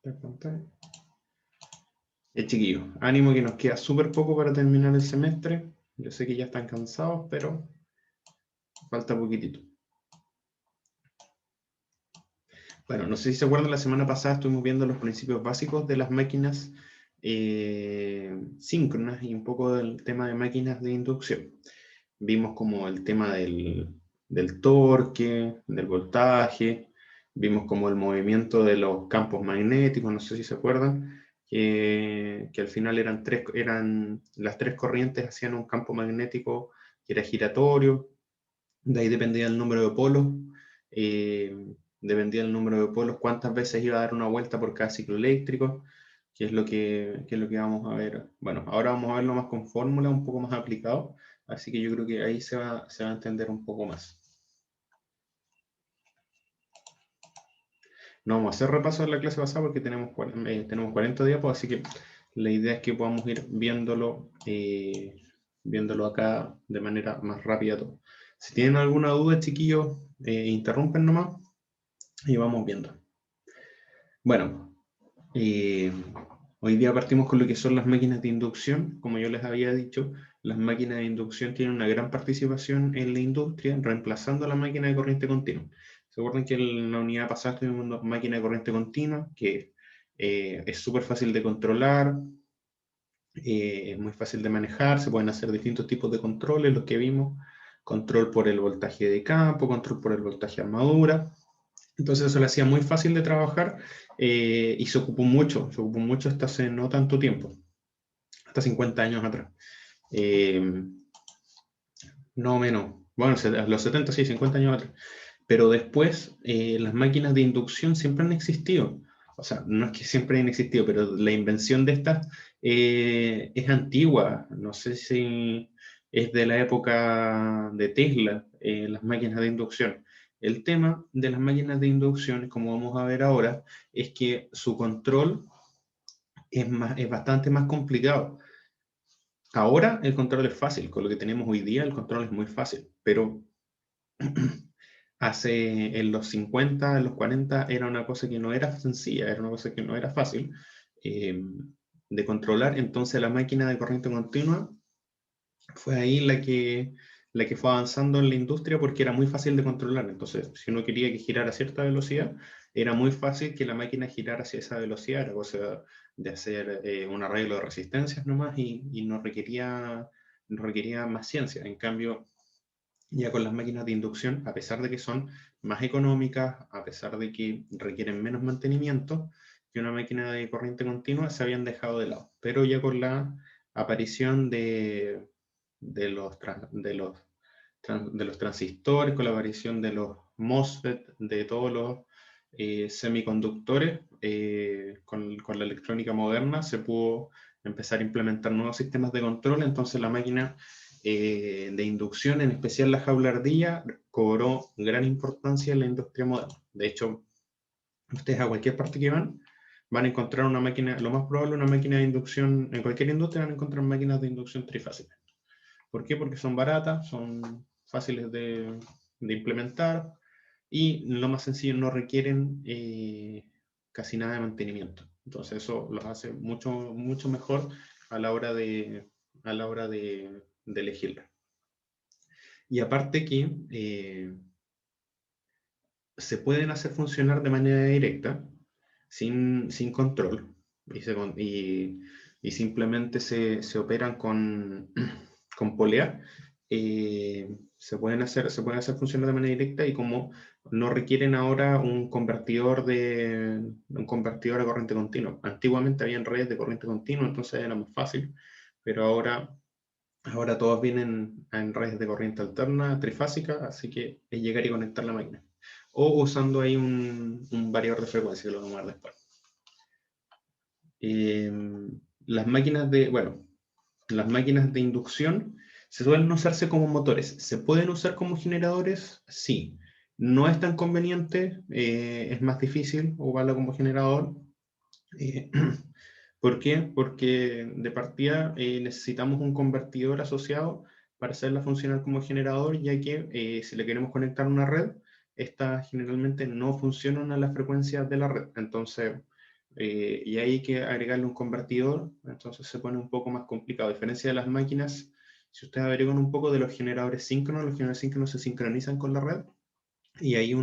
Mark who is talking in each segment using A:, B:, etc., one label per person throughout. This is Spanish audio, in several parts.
A: La pantalla. Chiquillos, ánimo que nos queda súper poco para terminar el semestre. Yo sé que ya están cansados, pero falta poquitito. Bueno, no sé si se acuerdan, la semana pasada estuvimos viendo los principios básicos de las máquinas síncronas y un poco del tema de máquinas de inducción. Vimos como el tema del torque, del voltaje, vimos como el movimiento de los campos magnéticos, no sé si se acuerdan, que al final eran las tres corrientes hacían un campo magnético que era giratorio, de ahí dependía el número de polos, dependía del número de polos, cuántas veces iba a dar una vuelta por cada ciclo eléctrico, que es lo que vamos a ver. Bueno, ahora vamos a verlo más con fórmula, un poco más aplicado, así que yo creo que ahí se va a entender un poco más. No vamos a hacer repaso de la clase pasada porque tenemos 40 diapos, así que la idea es que podamos ir viéndolo acá de manera más rápida todo. Si tienen alguna duda, chiquillos, interrumpen nomás y vamos viendo. Bueno, hoy día partimos con lo que son las máquinas de inducción. Como yo les había dicho, las máquinas de inducción tienen una gran participación en la industria, reemplazando a la máquina de corriente continua. ¿Se acuerdan que en la unidad pasada estuvimos viendo máquina de corriente continua? Que es súper fácil de controlar, es muy fácil de manejar, se pueden hacer distintos tipos de controles, los que vimos, control por el voltaje de campo, control por el voltaje de armadura. Entonces eso le hacía muy fácil de trabajar y se ocupó mucho hasta hace no tanto tiempo, hasta 50 años atrás. No menos, bueno, los 70 sí, 50 años atrás. Pero después las máquinas de inducción siempre han existido. O sea, no es que siempre han existido, pero la invención de estas es antigua. No sé si es de la época de Tesla, las máquinas de inducción. El tema de las máquinas de inducción, como vamos a ver ahora, es que su control es bastante más complicado. Ahora el control es fácil, con lo que tenemos hoy día el control es muy fácil, pero en los 50, en los 40, era una cosa que no era sencilla, era una cosa que no era fácil eh, de controlar. Entonces la máquina de corriente continua fue ahí la que fue avanzando en la industria porque era muy fácil de controlar. Entonces, si uno quería que girara a cierta velocidad, era muy fácil que la máquina girara hacia esa velocidad, era cosa de hacer un arreglo de resistencias nomás y no requería más ciencia. En cambio, ya con las máquinas de inducción, a pesar de que son más económicas, a pesar de que requieren menos mantenimiento que una máquina de corriente continua, se habían dejado de lado. Pero ya con la aparición de los transistores, con la aparición de los MOSFET, de todos los semiconductores, con la electrónica moderna, se pudo empezar a implementar nuevos sistemas de control. Entonces la máquina de inducción, en especial la jaula ardilla, cobró gran importancia en la industria moderna. De hecho, ustedes a cualquier parte que van a encontrar una máquina, lo más probable una máquina de inducción, en cualquier industria van a encontrar máquinas de inducción trifásicas. ¿Por qué? Porque son baratas, son fáciles de implementar y lo más sencillo, no requieren casi nada de mantenimiento. Entonces eso los hace mucho, mucho mejor a la hora de elegirla. Y aparte que se pueden hacer funcionar de manera directa, sin control, y simplemente se operan con polea, se pueden hacer funcionar de manera directa y como no requieren ahora un convertidor a corriente continua. Antiguamente habían redes de corriente continua, entonces era más fácil, pero ahora todos vienen en redes de corriente alterna, trifásica, así que es llegar y conectar la máquina. O usando ahí un variador de frecuencia, que lo vamos a ver después. Las máquinas de inducción se suelen usarse como motores. ¿Se pueden usar como generadores? Sí. No es tan conveniente, es más difícil ocuparlo como generador. ¿Por qué? Porque de partida necesitamos un convertidor asociado para hacerla funcionar como generador, ya que si le queremos conectar a una red, estas generalmente no funcionan a las frecuencias de la red. Entonces, y hay que agregarle un convertidor, entonces se pone un poco más complicado. A diferencia de las máquinas, si ustedes averiguan un poco de los generadores síncronos se sincronizan con la red, y ahí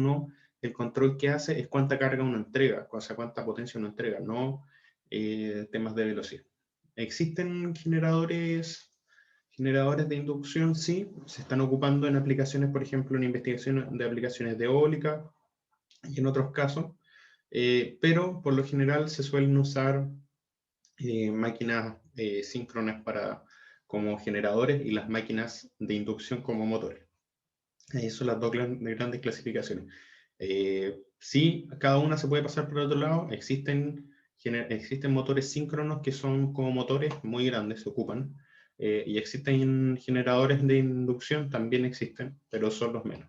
A: el control que hace es cuánta carga uno entrega, o sea, cuánta potencia uno entrega, no temas de velocidad. ¿Existen generadores de inducción? Sí, se están ocupando en aplicaciones, por ejemplo, en investigación de aplicaciones de eólica y en otros casos, pero por lo general se suelen usar máquinas síncronas como generadores y las máquinas de inducción como motores. Esas son las dos grandes clasificaciones. Sí, cada una se puede pasar por el otro lado. Existen motores síncronos que son como motores muy grandes, se ocupan. Y existen generadores de inducción, también existen, pero son los menos.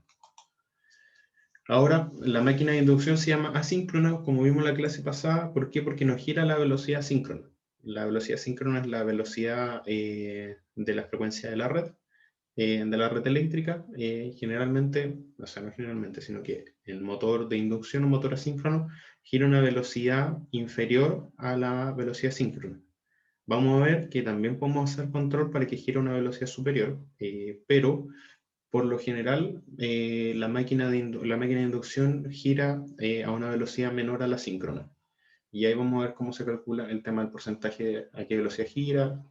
A: Ahora, la máquina de inducción se llama asíncrona, como vimos en la clase pasada. ¿Por qué? Porque no gira a la velocidad síncrona. La velocidad síncrona es la velocidad de la frecuencia de la red eléctrica. Generalmente, o sea, no generalmente, sino que el motor de inducción o motor asíncrono gira a una velocidad inferior a la velocidad síncrona. Vamos a ver que también podemos hacer control para que gire a una velocidad superior, pero por lo general la máquina de inducción gira a una velocidad menor a la síncrona. Y ahí vamos a ver cómo se calcula el tema del porcentaje, a qué velocidad gira,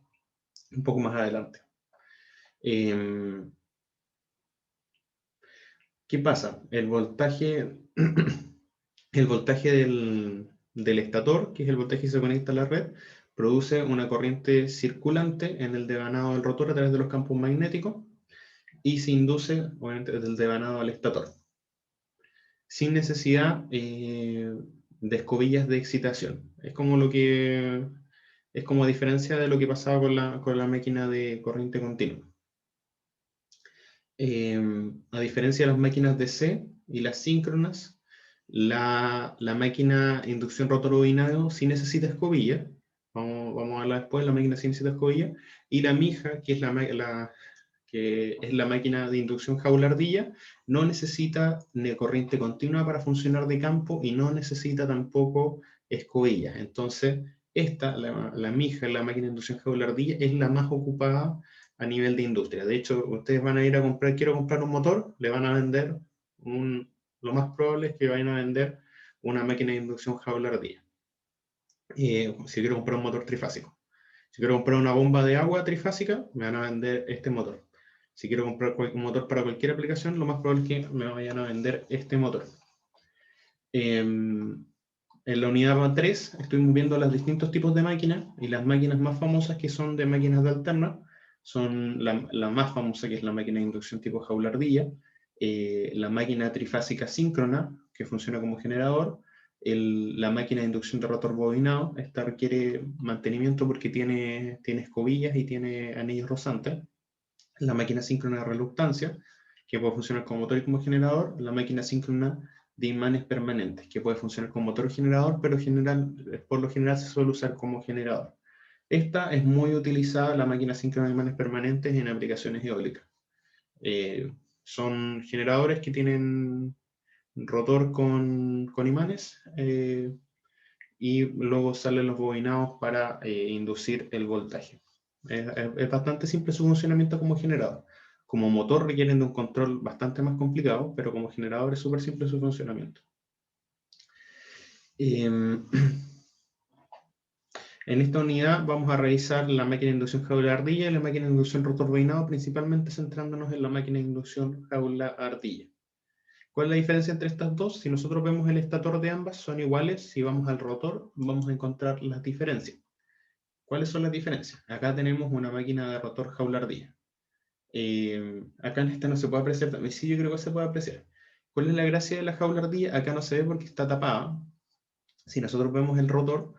A: un poco más adelante. ¿Qué pasa? El voltaje del estator, que es el voltaje que se conecta a la red, produce una corriente circulante en el devanado del rotor a través de los campos magnéticos y se induce, obviamente, desde el devanado al estator, sin necesidad de escobillas de excitación. Es como a diferencia de lo que pasaba con la máquina de corriente continua. A diferencia de las máquinas DC y las síncronas, la máquina inducción rotor bobinado sí necesita escobilla. Vamos a hablar después, la máquina sí necesita escobilla. Y la mija, que es la máquina de inducción jaula-ardilla, no necesita ni corriente continua para funcionar de campo y no necesita tampoco escobillas. Entonces, la mija, la máquina de inducción jaula-ardilla, es la más ocupada a nivel de industria. De hecho, ustedes van a ir a comprar, quiero comprar un motor, le van a vender, lo más probable es que vayan a vender una máquina de inducción jaula-ardilla. Si quiero comprar un motor trifásico. Si quiero comprar una bomba de agua trifásica, me van a vender este motor. Si quiero comprar un motor para cualquier aplicación, lo más probable es que me vayan a vender este motor. En la unidad 3 estuvimos viendo los distintos tipos de máquinas, y las máquinas más famosas que son de máquinas de alterna son la más famosa, que es la máquina de inducción tipo jaula-ardilla, la máquina trifásica síncrona, que funciona como generador, la máquina de inducción de rotor bobinado. Esta requiere mantenimiento porque tiene escobillas y tiene anillos rozantes. La máquina síncrona de reluctancia, que puede funcionar como motor y como generador. La máquina síncrona de imanes permanentes, que puede funcionar como motor y generador, pero por lo general se suele usar como generador. Esta es muy utilizada, la máquina síncrona de imanes permanentes, en aplicaciones eólicas. Son generadores que tienen rotor con imanes, y luego salen los bobinados para inducir el voltaje. Es bastante simple su funcionamiento como generador. Como motor requieren de un control bastante más complicado, pero como generador es súper simple su funcionamiento. En esta unidad vamos a revisar la máquina de inducción jaula-ardilla y la máquina de inducción rotor bobinado, principalmente centrándonos en la máquina de inducción jaula-ardilla. ¿Cuál es la diferencia entre estas dos? Si nosotros vemos el estator de ambas, son iguales. Si vamos al rotor, vamos a encontrar las diferencias. ¿Cuáles son las diferencias? Acá tenemos una máquina de rotor jaula-ardilla. Acá en esta no se puede apreciar, también sí, yo creo que se puede apreciar. ¿Cuál es la gracia de la jaula-ardilla? Acá no se ve porque está tapada. Si nosotros vemos el rotor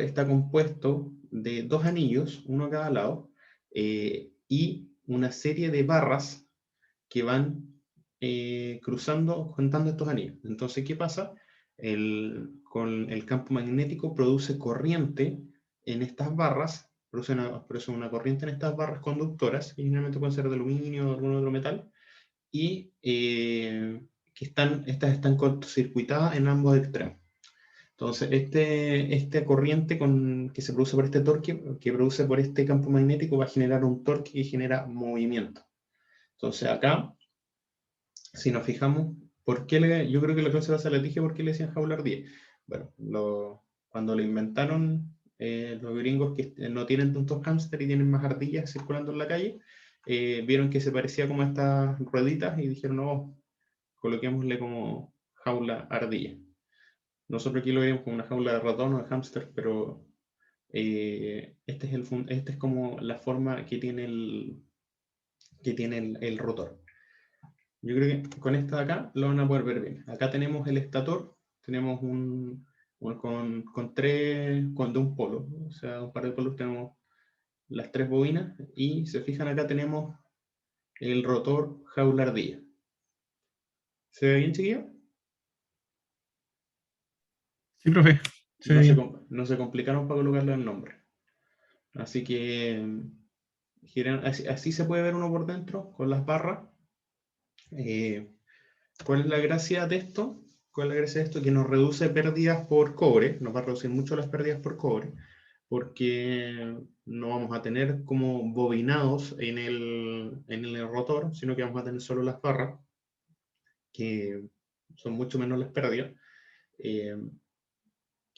A: está compuesto de dos anillos, uno a cada lado, y una serie de barras que van juntando estos anillos. Entonces, ¿qué pasa? Con el campo magnético produce corriente en estas barras, produce una corriente en estas barras conductoras, que generalmente pueden ser de aluminio o algún otro metal, y estas están cortocircuitadas en ambos extremos. Entonces, esta corriente que se produce por este torque, que produce por este campo magnético, va a generar un torque que genera movimiento. Entonces, acá, si nos fijamos, yo creo que la clase pasada les dije por qué le decían jaula ardilla. Bueno, cuando lo inventaron los gringos que no tienen tantos hámster y tienen más ardillas circulando en la calle, vieron que se parecía como a estas rueditas y dijeron, no, coloquémosle como jaula ardilla. Nosotros aquí lo veíamos como una jaula de ratón o de hámster, pero este es como la forma que tiene el rotor. Yo creo que con esta de acá lo van a poder ver bien. Acá tenemos el estator, tenemos de un polo, o sea, un par de polos, tenemos las 3 bobinas, y se fijan acá tenemos el rotor jaula ardilla. ¿Se ve bien, chiquillo?
B: Sí, profe.
A: No se complicaron para colocarle el nombre. Así que así se puede ver uno por dentro, con las barras. ¿Cuál es la gracia de esto? ¿Cuál es la gracia de esto? Que nos reduce pérdidas por cobre, nos va a reducir mucho las pérdidas por cobre, porque no vamos a tener como bobinados en el rotor, sino que vamos a tener solo las barras, que son mucho menos las pérdidas.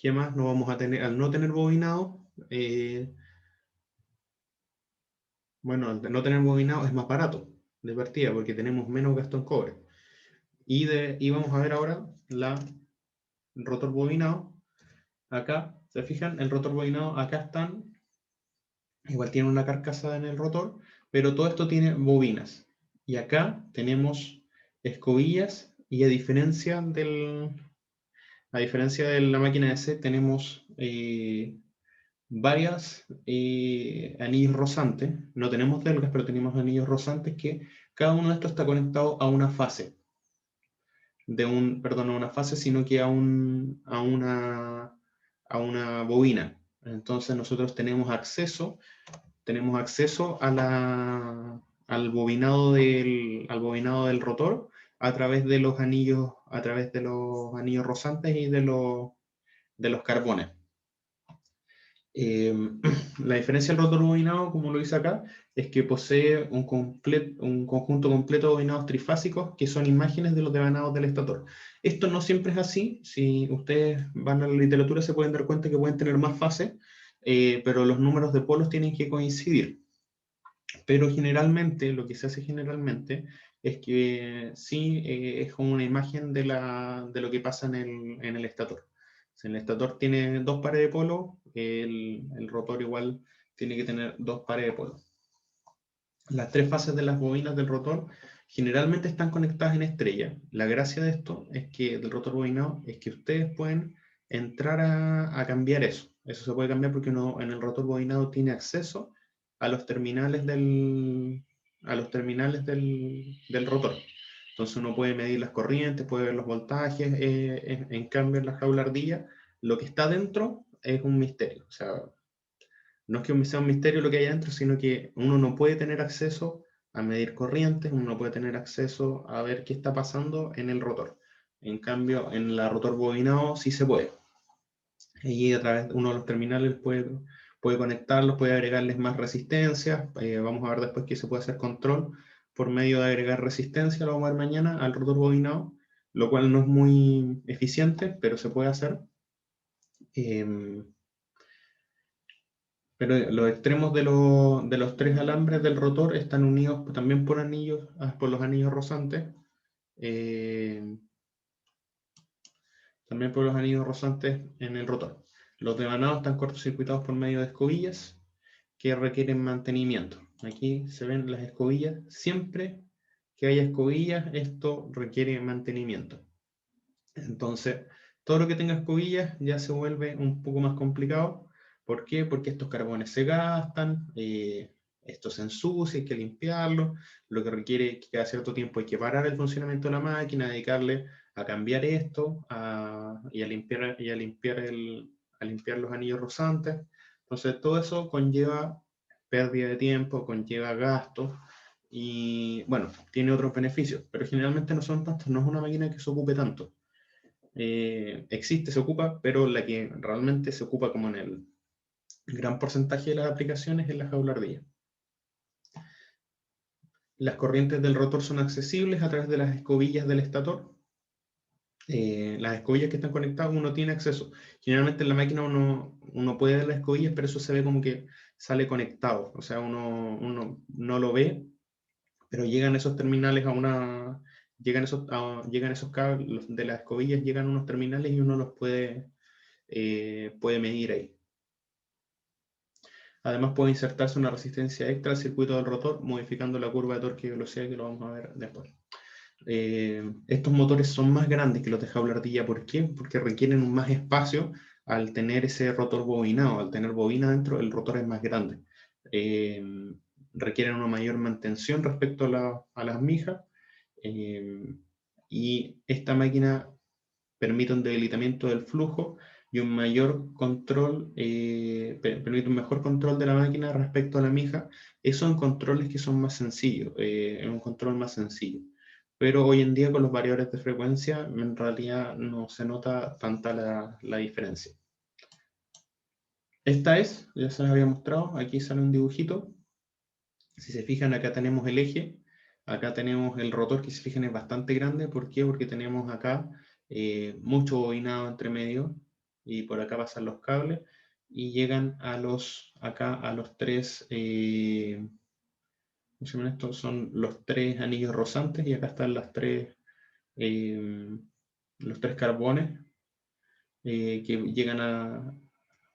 A: ¿Qué más? No vamos a tener, al no tener bobinado, bueno, al no tener bobinado es más barato de partida, porque tenemos menos gasto en cobre. Y vamos a ver ahora el rotor bobinado. Acá, ¿se fijan? El rotor bobinado, acá están, igual tiene una carcasa en el rotor, pero todo esto tiene bobinas. Y acá tenemos escobillas, y a diferencia de la máquina de C, tenemos varias anillos rosantes. No tenemos delgas, pero tenemos anillos rosantes que cada uno de estos está conectado a una fase. Perdón, no a una fase, sino que a una bobina. Entonces nosotros tenemos acceso al bobinado del rotor a través de los anillos rosantes y de los carbones. La diferencia del rotor bobinado, como lo dice acá, es que posee un conjunto completo de bobinados trifásicos que son imágenes de los devanados del estator. Esto no siempre es así. Si ustedes van a la literatura se pueden dar cuenta que pueden tener más fases, pero los números de polos tienen que coincidir. Pero generalmente, lo que se hace generalmente es que sí, es como una imagen de lo que pasa en el estator. Si el estator tiene 2 pares de polo, el rotor igual tiene que tener 2 pares de polo. Las 3 fases de las bobinas del rotor generalmente están conectadas en estrella. La gracia de esto del rotor bobinado es que ustedes pueden entrar a cambiar eso. Eso se puede cambiar porque uno en el rotor bobinado tiene acceso a los terminales del rotor. Entonces uno puede medir las corrientes, puede ver los voltajes. En cambio, en la jaula ardilla, lo que está dentro es un misterio. O sea, no es que sea un misterio lo que hay adentro, sino que uno no puede tener acceso a medir corrientes, uno no puede tener acceso a ver qué está pasando en el rotor. En cambio, en el rotor bobinado sí se puede. Y a través de uno de los terminales puede conectarlos, puede agregarles más resistencia. Vamos a ver después que se puede hacer control por medio de agregar resistencia, lo vamos a ver mañana, al rotor bobinado, lo cual no es muy eficiente, pero se puede hacer. Pero los extremos de los 3 alambres del rotor están unidos también por los anillos rosantes. También por los anillos rosantes en el rotor. Los devanados están cortocircuitados por medio de escobillas que requieren mantenimiento. Aquí se ven las escobillas. Siempre que haya escobillas, esto requiere mantenimiento. Entonces, todo lo que tenga escobillas ya se vuelve un poco más complicado. ¿Por qué? Porque estos carbones se gastan, esto se ensucia, hay que limpiarlo, lo que requiere que cada cierto tiempo hay que parar el funcionamiento de la máquina, dedicarle a cambiar esto y a limpiar los anillos rozantes. Entonces, todo eso conlleva pérdida de tiempo, conlleva gastos y, bueno, tiene otros beneficios, pero generalmente no son tantos, no es una máquina que se ocupe tanto. existe, se ocupa, pero la que realmente se ocupa como en el gran porcentaje de las aplicaciones es la jaula ardilla. Las corrientes del rotor son accesibles a través de las escobillas del estator. Las escobillas que están conectadas uno tiene acceso. Generalmente en la máquina uno puede ver las escobillas, pero eso se ve como que sale conectado. O sea, uno no lo ve, pero llegan esos terminales a una... llegan esos cables de las escobillas, llegan unos terminales y uno los puede medir ahí. Además puede insertarse una resistencia extra al circuito del rotor, modificando la curva de torque y velocidad, que lo vamos a ver después. Estos motores son más grandes que los de jaula ardilla. ¿Por qué? Porque requieren un más espacio al tener ese rotor bobinado. Al tener bobina dentro, el rotor es más grande. Requieren una mayor mantención respecto a las mijas. Y esta máquina permite un debilitamiento del flujo y un mayor control, permite un mejor control de la máquina respecto a la mija. Esos son controles que son más sencillos, es un control más sencillo. Pero hoy en día con los variadores de frecuencia en realidad no se nota tanta la diferencia. Esta es, ya se les había mostrado, aquí sale un dibujito. Si se fijan, acá tenemos el eje, acá tenemos el rotor, que si se fijan es bastante grande. ¿Por qué? Porque tenemos acá mucho bobinado entre medio, y por acá pasan los cables, y llegan acá a los tres, ¿cómo se llaman estos? Son los tres anillos rozantes, y acá están los tres carbones que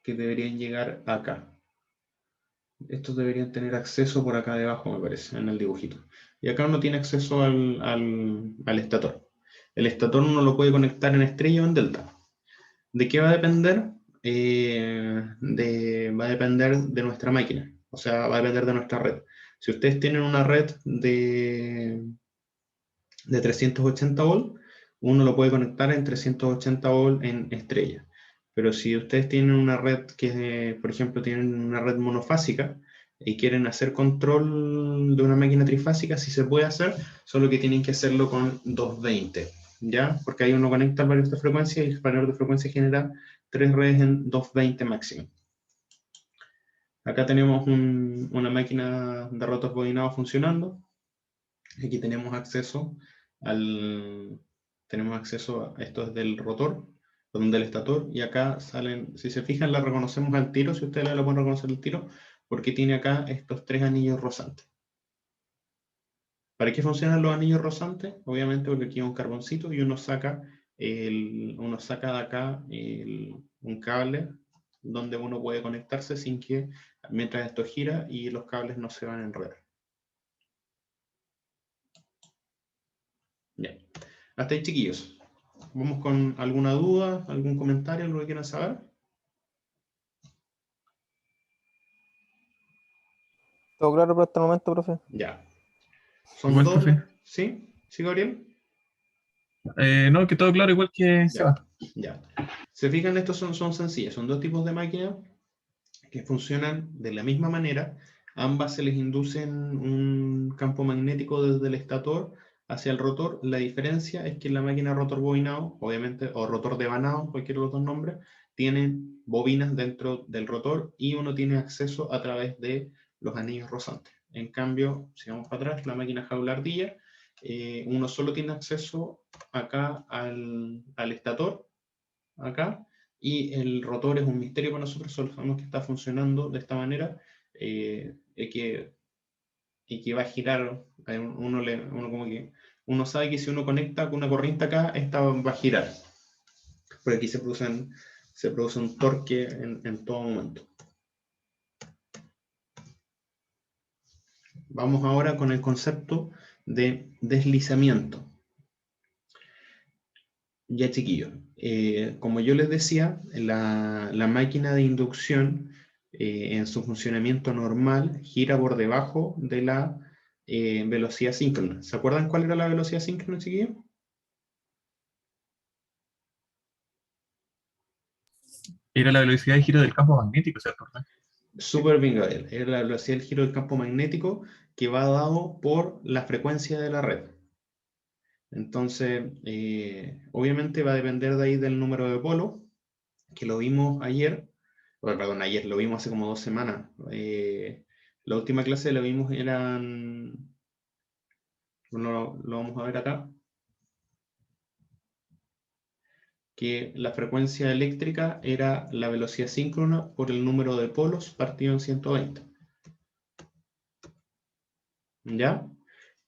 A: deberían llegar acá. Estos deberían tener acceso por acá debajo, me parece, en el dibujito. Y acá uno tiene acceso al estator. El estator uno lo puede conectar en estrella o en delta. ¿De qué va a depender? Va a depender de nuestra máquina. O sea, va a depender de nuestra red. Si ustedes tienen una red de 380 volt, uno lo puede conectar en 380 volt en estrella. Pero si ustedes tienen una red que, por ejemplo, tienen una red monofásica y quieren hacer control de una máquina trifásica, sí se puede hacer, solo que tienen que hacerlo con 220, ¿ya? Porque ahí uno conecta el variador de frecuencia y el variador de frecuencia genera 3 redes en 220 máximo. Acá tenemos una máquina de rotor bobinado funcionando. Aquí tenemos acceso a esto desde el rotor, donde el estator, y acá salen, si se fijan, la reconocemos al tiro, si ustedes la pueden reconocer al tiro, porque tiene acá estos tres anillos rozantes. ¿Para qué funcionan los anillos rozantes? Obviamente porque aquí hay un carboncito y uno saca de acá un cable donde uno puede conectarse sin que, mientras esto gira, y los cables no se van a enredar. Ya. Hasta ahí, chiquillos. ¿Vamos con alguna duda, algún comentario, algo que quieran saber?
B: Todo claro por este momento, profe.
A: Ya. Son
C: Igual,
A: dos.
C: profe.
A: ¿Sí? ¿Sí, Gabriel?
C: No, que todo claro, igual que
A: Ya.
C: Seba.
A: Ya. Se fijan, estos son sencillas. Son dos tipos de máquinas que funcionan de la misma manera. Ambas se les inducen un campo magnético desde el estator hacia el rotor. La diferencia es que la máquina rotor bobinado, obviamente, o rotor devanado, cualquiera de los dos nombres, tienen bobinas dentro del rotor y uno tiene acceso a través de los anillos rozantes. En cambio, si vamos para atrás, la máquina jaula ardilla, uno solo tiene acceso acá al estator, acá, y el rotor es un misterio para nosotros, solo sabemos que está funcionando de esta manera, y que va a girar. Uno sabe que si uno conecta con una corriente acá, esta va a girar, porque aquí se produce un torque en todo momento. Vamos ahora con el concepto de deslizamiento. Ya, chiquillos, como yo les decía, la máquina de inducción en su funcionamiento normal gira por debajo de la velocidad síncrona. ¿Se acuerdan cuál era la velocidad síncrona, chiquillos?
C: Era la velocidad de giro del campo magnético, ¿cierto?
A: Súper bien, Gabriel. Era la velocidad del giro del campo magnético que va dado por la frecuencia de la red. Entonces, obviamente va a depender de ahí del número de polos, que lo vimos ayer, perdón, ayer, lo vimos hace como 2 semanas. La última clase la vimos eran, bueno, lo vamos a ver acá, que la frecuencia eléctrica era la velocidad síncrona por el número de polos partido en 120. ¿Ya?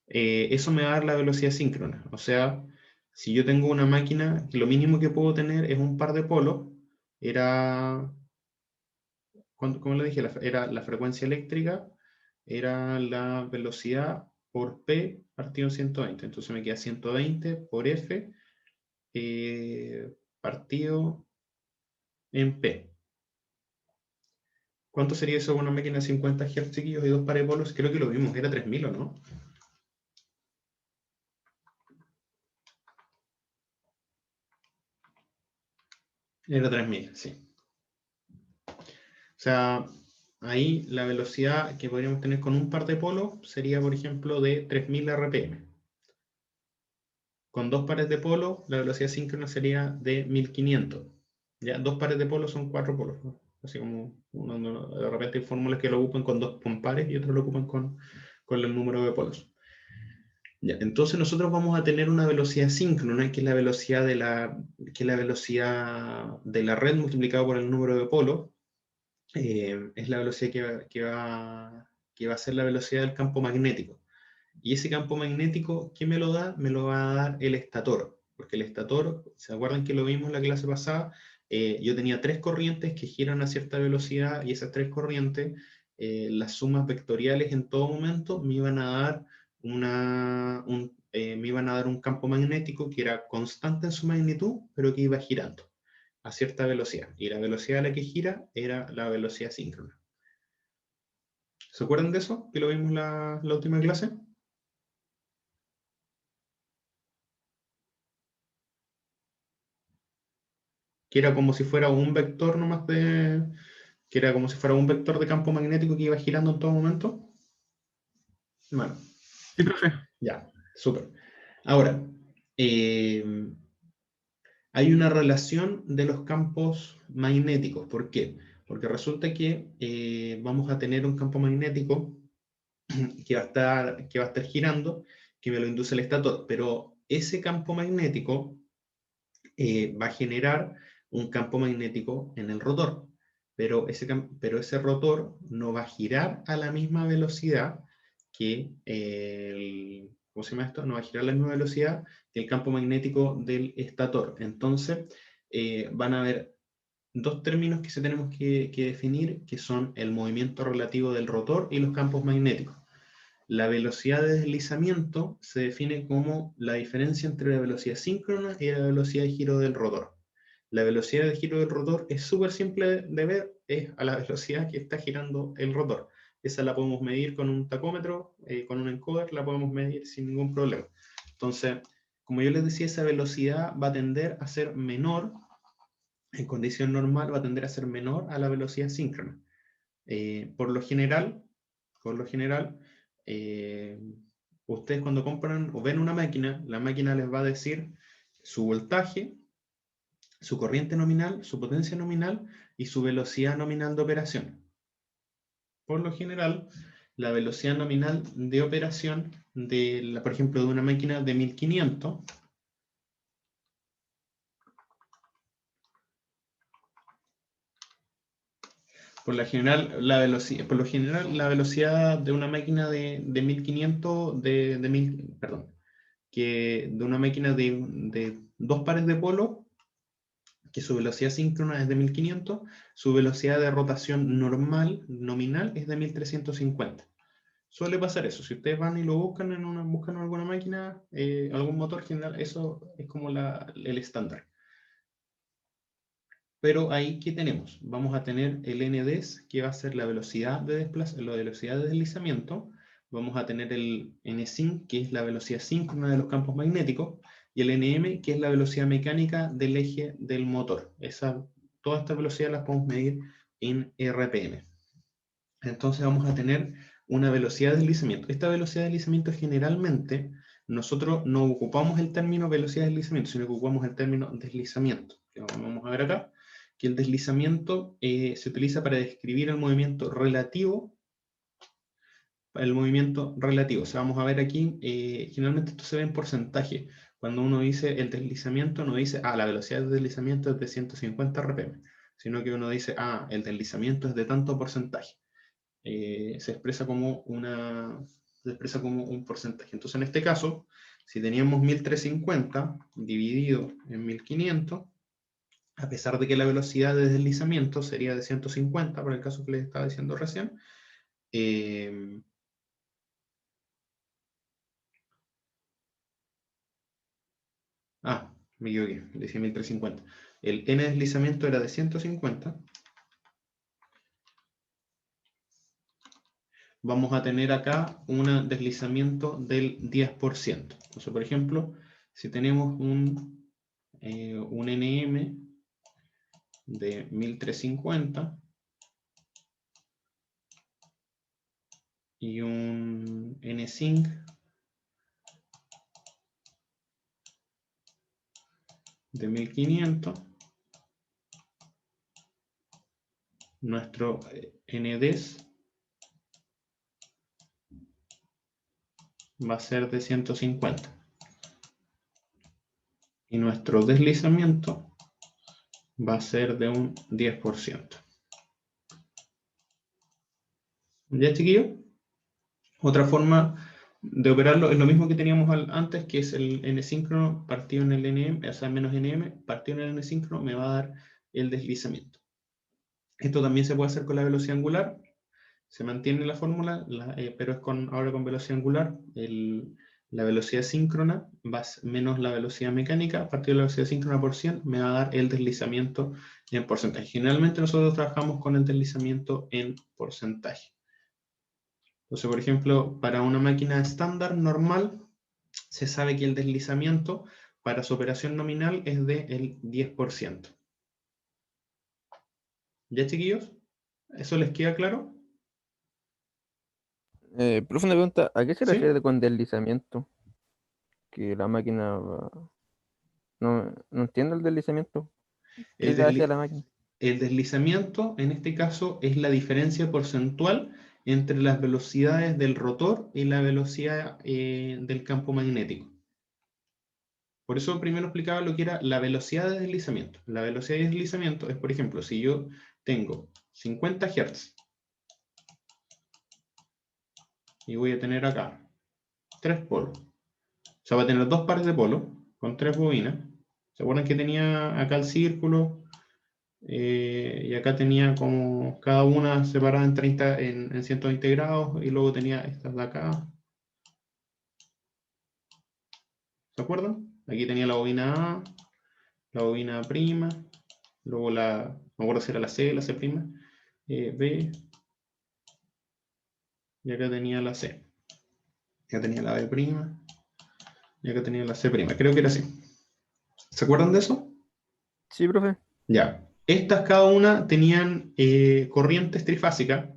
A: Eso me va a dar la velocidad síncrona. O sea, si yo tengo una máquina, lo mínimo que puedo tener es un par de polos, era, como le dije, era la frecuencia eléctrica, era la velocidad por P partido en 120. Entonces me queda 120 por F partido en P. ¿Cuánto sería eso con una máquina de 50 Hz, chiquillos, y 2 pares de polos? Creo que lo vimos, era 3000, ¿o no? Era 3000, sí. O sea, ahí la velocidad que podríamos tener con un par de polos sería, por ejemplo, de 3000 RPM. Con 2 pares de polos, la velocidad síncrona sería de 1500. ¿Ya? 2 pares de polos son 4 polos, ¿no? Así como de repente hay fórmulas que lo ocupan con pares y otros lo ocupan con el número de polos. Ya, entonces nosotros vamos a tener una velocidad síncrona, que es la velocidad de la red multiplicado por el número de polos. Es la velocidad que va a ser la velocidad del campo magnético. Y ese campo magnético, ¿qué me lo da? Me lo va a dar el estator. Porque el estator, ¿se acuerdan que lo vimos en la clase pasada? Yo tenía 3 corrientes que giran a cierta velocidad y esas 3 corrientes, las sumas vectoriales en todo momento me iban a dar me iban a dar un campo magnético que era constante en su magnitud, pero que iba girando a cierta velocidad. Y la velocidad a la que gira era la velocidad síncrona. ¿Se acuerdan de eso? Que lo vimos la última clase. Que era como si fuera un vector nomás que era como si fuera un vector de campo magnético que iba girando en todo momento. Bueno,
C: Sí, profe.
A: ya, súper. Ahora, hay una relación de los campos magnéticos. ¿Por qué? Porque resulta que vamos a tener un campo magnético que va a estar girando, que me lo induce el estator, pero ese campo magnético va a generar un campo magnético en el rotor, pero ese rotor no va a girar a la misma velocidad que ¿cómo se llama esto? No va a girar a la misma velocidad que el campo magnético del estator. Entonces, van a haber 2 términos que tenemos que definir, que son el movimiento relativo del rotor y los campos magnéticos. La velocidad de deslizamiento se define como la diferencia entre la velocidad síncrona y la velocidad de giro del rotor. La velocidad de giro del rotor es súper simple de ver, es a la velocidad que está girando el rotor. Esa la podemos medir con un tacómetro, con un encoder, la podemos medir sin ningún problema. Entonces, como yo les decía, esa velocidad va a tender a ser menor, en condición normal va a tender a ser menor a la velocidad síncrona. Por lo general, eh, ustedes cuando compran o ven una máquina, la máquina les va a decir su voltaje, su corriente nominal, su potencia nominal y su velocidad nominal de operación. Por lo general, la velocidad nominal de operación, por ejemplo, de una máquina de 1500, por lo general, la velocidad de una máquina de 1500, perdón, que de una máquina de 2 pares de polo, que su velocidad síncrona es de 1500, su velocidad de rotación normal, nominal, es de 1350. Suele pasar eso. Si ustedes van y lo buscan buscan en alguna máquina, algún motor general, eso es como el estándar. Pero ahí, ¿qué tenemos? Vamos a tener el NDES, que va a ser la velocidad de deslizamiento. Vamos a tener el NSYNC, que es la velocidad síncrona de los campos magnéticos, y el NM, que es la velocidad mecánica del eje del motor. Todas estas velocidades las podemos medir en RPM. Entonces vamos a tener una velocidad de deslizamiento. Esta velocidad de deslizamiento generalmente nosotros no ocupamos el término velocidad de deslizamiento, sino que ocupamos el término deslizamiento, que vamos a ver acá, que el deslizamiento se utiliza para describir el movimiento relativo. O sea, vamos a ver aquí, generalmente esto se ve en porcentaje. Cuando uno dice el deslizamiento, no dice, la velocidad de deslizamiento es de 150 RPM, sino que uno dice, el deslizamiento es de tanto porcentaje. Se expresa como un porcentaje. Entonces, en este caso, si teníamos 1350 dividido en 1500, a pesar de que la velocidad de deslizamiento sería de 150, por el caso que les estaba diciendo recién, me equivoqué, decía 1350. El n deslizamiento era de 150. Vamos a tener acá un deslizamiento del 10%. Entonces, por ejemplo, si tenemos un NM de 1350 y un NSync de 1500, nuestro NDES va a ser de 150 y nuestro deslizamiento va a ser de un 10%. ¿Ya, chiquillos? Otra forma de operarlo es lo mismo que teníamos antes, que es el n-síncrono partido en el nm, o sea, menos nm, partido en el n-síncrono, me va a dar el deslizamiento. Esto también se puede hacer con la velocidad angular. Se mantiene la fórmula, pero es ahora con velocidad angular. La velocidad síncrona menos la velocidad mecánica, partido de la velocidad síncrona por 100, me va a dar el deslizamiento en porcentaje. Generalmente nosotros trabajamos con el deslizamiento en porcentaje. Entonces, por ejemplo, para una máquina estándar normal, se sabe que el deslizamiento para su operación nominal es del 10%. ¿Ya, chiquillos? ¿Eso les queda claro?
B: Profe, una pregunta, ¿a qué se
A: ¿Sí?
B: refiere con deslizamiento? Que la máquina no entiendo el deslizamiento. ¿Qué
A: El,
B: le hace a
A: desli-
B: la máquina?
A: el deslizamiento, en este caso, es la diferencia porcentual entre las velocidades del rotor y la velocidad del campo magnético. Por eso primero explicaba lo que era la velocidad de deslizamiento. La velocidad de deslizamiento es, por ejemplo, si yo tengo 50 Hz y voy a tener acá 3 polos. O sea, va a tener 2 pares de polos con 3 bobinas. ¿Se acuerdan que tenía acá el círculo? Y acá tenía como cada una separada en 120 grados y luego tenía estas de acá. ¿Se acuerdan? Aquí tenía la bobina A, la bobina prima, luego no me acuerdo si era la C prima, B, y acá tenía la C. Acá tenía la B prima, y acá tenía la C prima. Creo que era así. ¿Se acuerdan de eso?
B: Sí, profe.
A: Ya. Estas cada una tenían corrientes trifásicas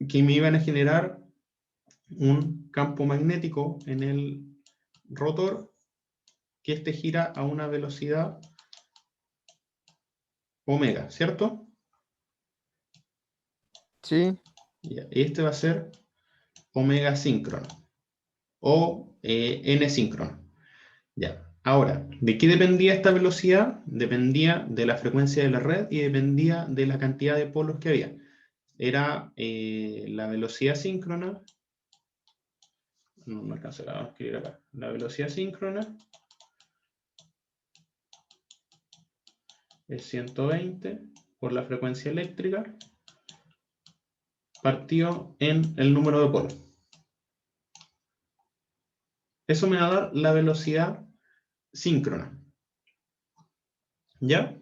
A: que me iban a generar un campo magnético en el rotor, que este gira a una velocidad omega, ¿cierto?
B: Sí,
A: Ya, este va a ser omega síncrono o n síncrono. Ya. Ahora, ¿de qué dependía esta velocidad? Dependía de la frecuencia de la red y dependía de la cantidad de polos que había. Era la velocidad síncrona, no me alcanza a escribir acá, la velocidad síncrona es 120 por la frecuencia eléctrica partido en el número de polos. Eso me va a dar la velocidad síncrona. ¿Ya?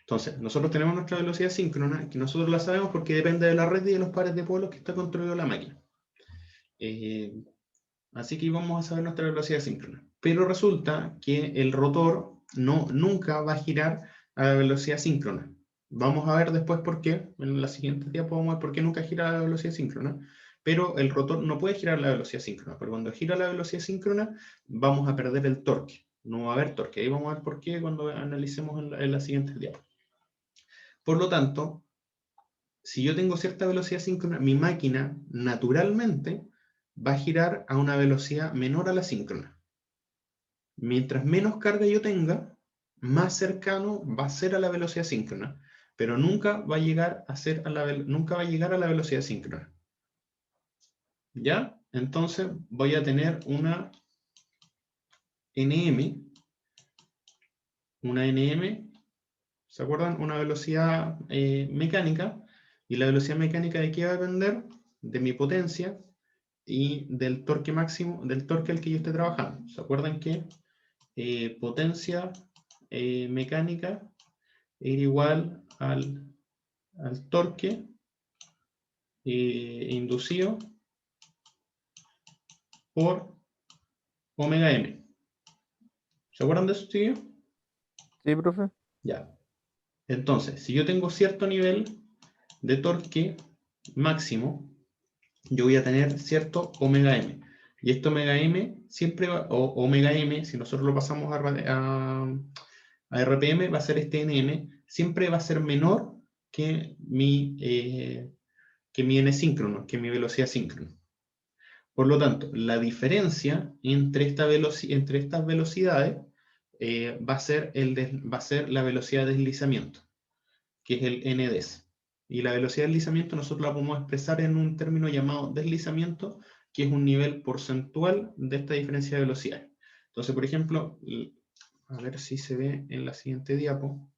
A: Entonces, nosotros tenemos nuestra velocidad síncrona, que nosotros la sabemos porque depende de la red y de los pares de polos que está construida la máquina. Así que vamos a saber nuestra velocidad síncrona. Pero resulta que el rotor nunca va a girar a la velocidad síncrona. Vamos a ver después por qué. En la siguiente diapositiva vamos a ver por qué nunca gira a la velocidad síncrona. pero el rotor no puede girar a la velocidad síncrona, pero cuando gira a la velocidad síncrona vamos a perder el torque, no va a haber torque. Ahí vamos a ver por qué cuando analicemos en la siguiente diapositiva. Por lo tanto, si yo tengo cierta velocidad síncrona, mi máquina naturalmente va a girar a una velocidad menor a la síncrona. Mientras menos carga yo tenga, más cercano va a ser a la velocidad síncrona, pero nunca va a llegar a la velocidad síncrona. ¿Ya? Entonces voy a tener una NM, ¿se acuerdan? Una velocidad mecánica, y la velocidad mecánica de qué va a depender? De mi potencia y del torque máximo, del torque al que yo esté trabajando. ¿Se acuerdan que potencia mecánica era igual al torque inducido por omega m? ¿Se acuerdan de eso, tío?
B: Sí, profe.
A: Ya. Entonces, si yo tengo cierto nivel de torque máximo, yo voy a tener cierto omega m. Y este omega m siempre va, o omega m, si nosotros lo pasamos a RPM, va a ser este nm, siempre va a ser menor que mi n síncrono, que mi velocidad síncrona. Por lo tanto, la diferencia entre estas velocidades va a ser la velocidad de deslizamiento, que es el ndes. Y la velocidad de deslizamiento nosotros la podemos expresar en un término llamado deslizamiento, que es un nivel porcentual de esta diferencia de velocidades. Entonces, por ejemplo, a ver si se ve en la siguiente diapo.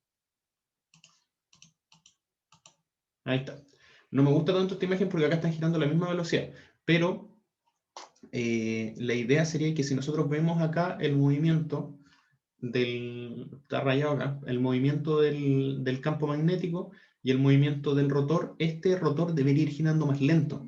A: Ahí está. No me gusta tanto esta imagen porque acá están girando a la misma velocidad, pero la idea sería que si nosotros vemos acá el movimiento está rayado acá, el movimiento del campo magnético y el movimiento del rotor, este rotor debería ir girando más lento.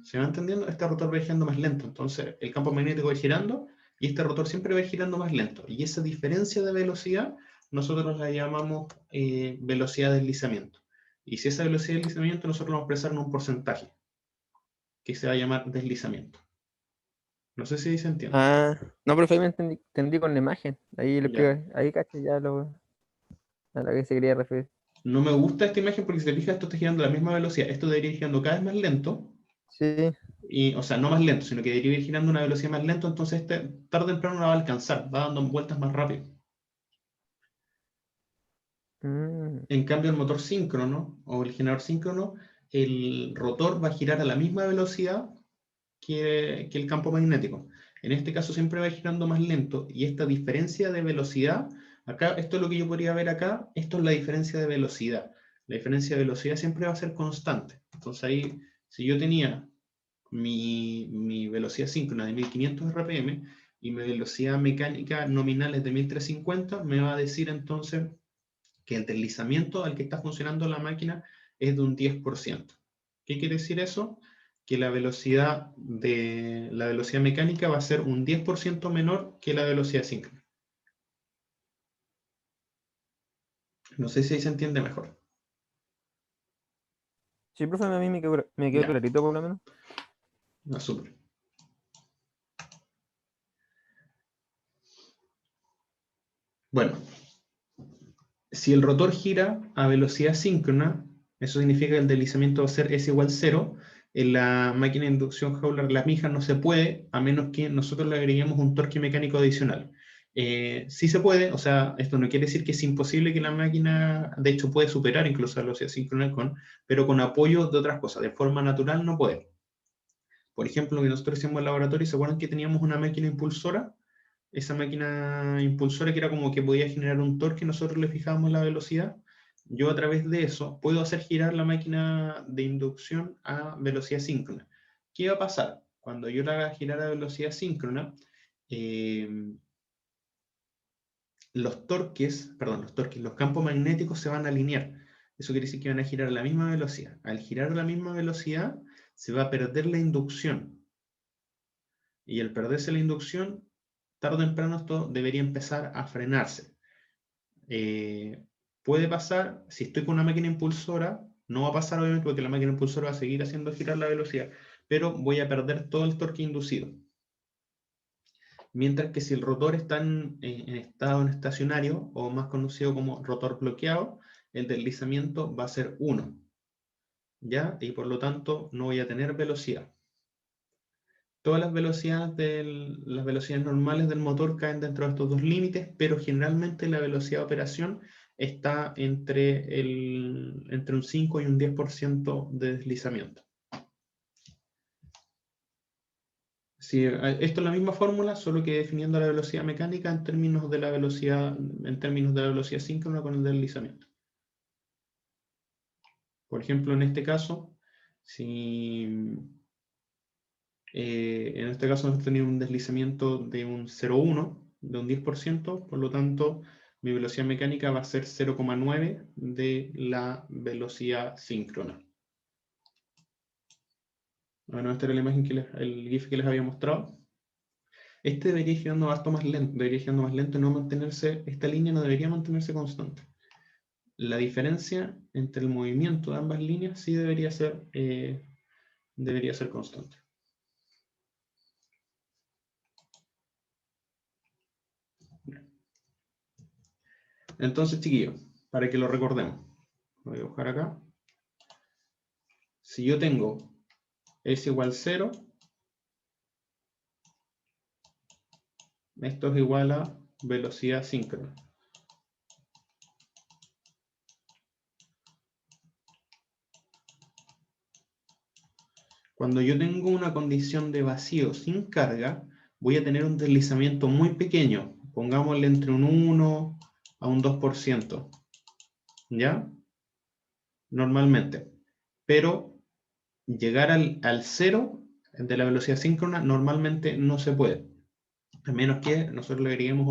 A: ¿Se va entendiendo? Este rotor va a ir girando más lento. Entonces, el campo magnético va a ir girando y este rotor siempre va a ir girando más lento. Y esa diferencia de velocidad, nosotros la llamamos velocidad de deslizamiento. Y si esa velocidad de deslizamiento, nosotros lo vamos a expresar en un porcentaje, que se va a llamar deslizamiento. No sé si se entiende.
B: Ah, no, profe, ahí me entendí con la imagen. Ahí le
A: Ya.
B: explico, ahí caché ya a lo que se quería referir.
A: No me gusta esta imagen porque si te fijas, esto está girando a la misma velocidad. Esto debería ir girando cada vez más lento.
B: Sí.
A: Y, o sea, no más lento, sino que debería ir girando a una velocidad más lenta. Entonces, tarde o temprano la va a alcanzar. Va dando vueltas más rápido.
B: Mm,
A: En cambio, el motor síncrono o el generador síncrono, el rotor va a girar a la misma velocidad que el campo magnético. En este caso siempre va girando más lento y esta diferencia de velocidad, acá, esto es lo que yo podría ver acá, esto es la diferencia de velocidad. La diferencia de velocidad siempre va a ser constante. Entonces ahí, si yo tenía mi velocidad síncrona de 1500 RPM y mi velocidad mecánica nominal es de 1350, me va a decir entonces que el deslizamiento al que está funcionando la máquina es de un 10%. ¿Qué quiere decir eso? Que la velocidad mecánica va a ser un 10% menor que la velocidad síncrona. No sé si ahí se entiende mejor.
B: sí, profe, a mí me quedó
A: Ya,
B: clarito por lo menos.
A: no, súper. Bueno, si el rotor gira a velocidad síncrona, eso significa que el deslizamiento va a ser S igual 0. En la máquina de inducción Howler, la mija no se puede, a menos que nosotros le agreguemos un torque mecánico adicional. Sí se puede, o sea, esto no quiere decir que es imposible que la máquina, de hecho puede superar incluso la velocidad síncrona, pero con apoyo de otras cosas, de forma natural no puede. Por ejemplo, lo que nosotros hicimos en el laboratorio, ¿se acuerdan que teníamos una máquina impulsora? Esa máquina impulsora que era como que podía generar un torque, nosotros le fijábamos la velocidad. Yo a través de eso puedo hacer girar la máquina de inducción a velocidad síncrona. ¿Qué va a pasar? Cuando yo la haga girar a velocidad síncrona, los campos magnéticos se van a alinear. Eso quiere decir que van a girar a la misma velocidad. Al girar a la misma velocidad, se va a perder la inducción. Y al perderse la inducción, tarde o temprano esto debería empezar a frenarse. Puede pasar, si estoy con una máquina impulsora, no va a pasar obviamente porque la máquina impulsora va a seguir haciendo girar la velocidad, pero voy a perder todo el torque inducido. Mientras que si el rotor está en estado estacionario, o más conocido como rotor bloqueado, el deslizamiento va a ser 1, ¿ya? Y por lo tanto no voy a tener velocidad. Todas las velocidades normales del motor caen dentro de estos dos límites, pero generalmente la velocidad de operación está entre un 5 y un 10% de deslizamiento. Sí, esto es la misma fórmula, solo que definiendo la velocidad mecánica en términos de la velocidad síncrona con el deslizamiento. Por ejemplo, en este caso, en este caso hemos tenido un deslizamiento de un 0,1, de un 10%, por lo tanto, mi velocidad mecánica va a ser 0,9 de la velocidad síncrona. Bueno, esta era la imagen el GIF que les había mostrado. Este debería ir girando más lento, y no mantenerse, esta línea no debería mantenerse constante. La diferencia entre el movimiento de ambas líneas sí debería ser constante. Entonces, chiquillos, para que lo recordemos, voy a dibujar acá. Si yo tengo S igual 0, esto es igual a velocidad síncrona. Cuando yo tengo una condición de vacío sin carga, voy a tener un deslizamiento muy pequeño, pongámosle entre un 1 a un 2%, ¿ya? Normalmente. Pero llegar al 0 de la velocidad síncrona normalmente no se puede, a menos que nosotros le agreguemos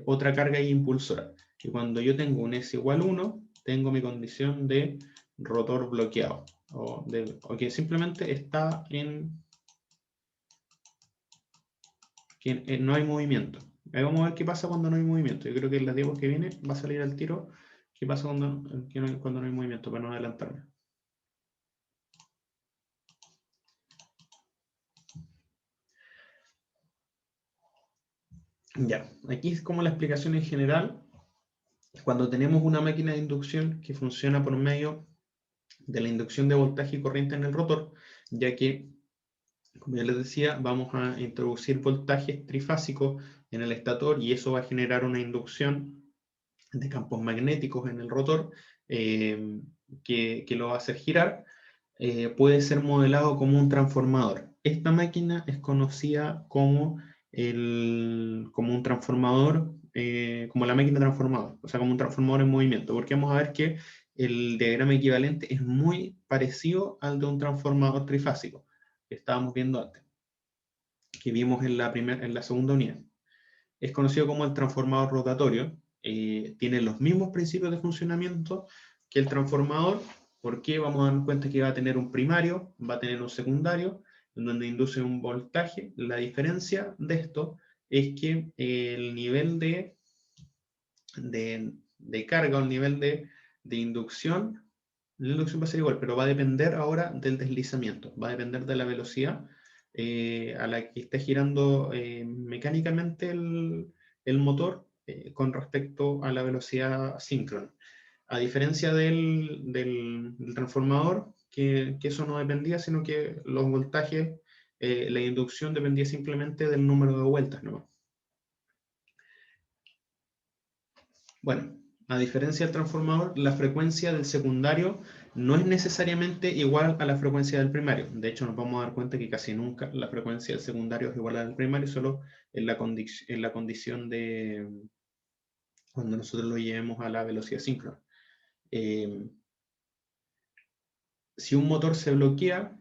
A: otra carga impulsora. Y cuando yo tengo un S igual 1, tengo mi condición de rotor bloqueado, o que simplemente está que no hay movimiento. Ahí vamos a ver qué pasa cuando no hay movimiento. Yo creo que en las diapos que viene va a salir al tiro qué pasa cuando no hay movimiento, para no adelantarme. Ya, aquí es como la explicación en general. Cuando tenemos una máquina de inducción que funciona por medio de la inducción de voltaje y corriente en el rotor, ya que, como ya les decía, vamos a introducir voltajes trifásicos en el estator y eso va a generar una inducción de campos magnéticos en el rotor que lo va a hacer girar. Puede ser modelado como un transformador. Esta máquina es conocida como un transformador, como la máquina transformador, o sea, como un transformador en movimiento, porque vamos a ver que el diagrama equivalente es muy parecido al de un transformador trifásico que estábamos viendo antes, que vimos en la segunda unidad. Es conocido como el transformador rotatorio, tiene los mismos principios de funcionamiento que el transformador, porque vamos a darnos cuenta que va a tener un primario, va a tener un secundario, en donde induce un voltaje. La diferencia de esto es que el nivel de carga o el nivel de inducción, la inducción va a ser igual, pero va a depender ahora del deslizamiento, va a depender de la velocidad a la que esté girando mecánicamente el motor con respecto a la velocidad síncrona. A diferencia del transformador, que eso no dependía, sino que los voltajes, la inducción dependía simplemente del número de vueltas, ¿no? Bueno, a diferencia del transformador, la frecuencia del secundario no es necesariamente igual a la frecuencia del primario. De hecho, nos vamos a dar cuenta que casi nunca la frecuencia del secundario es igual a la del primario, solo en la condición de cuando nosotros lo llevemos a la velocidad síncrona. Si un motor se bloquea,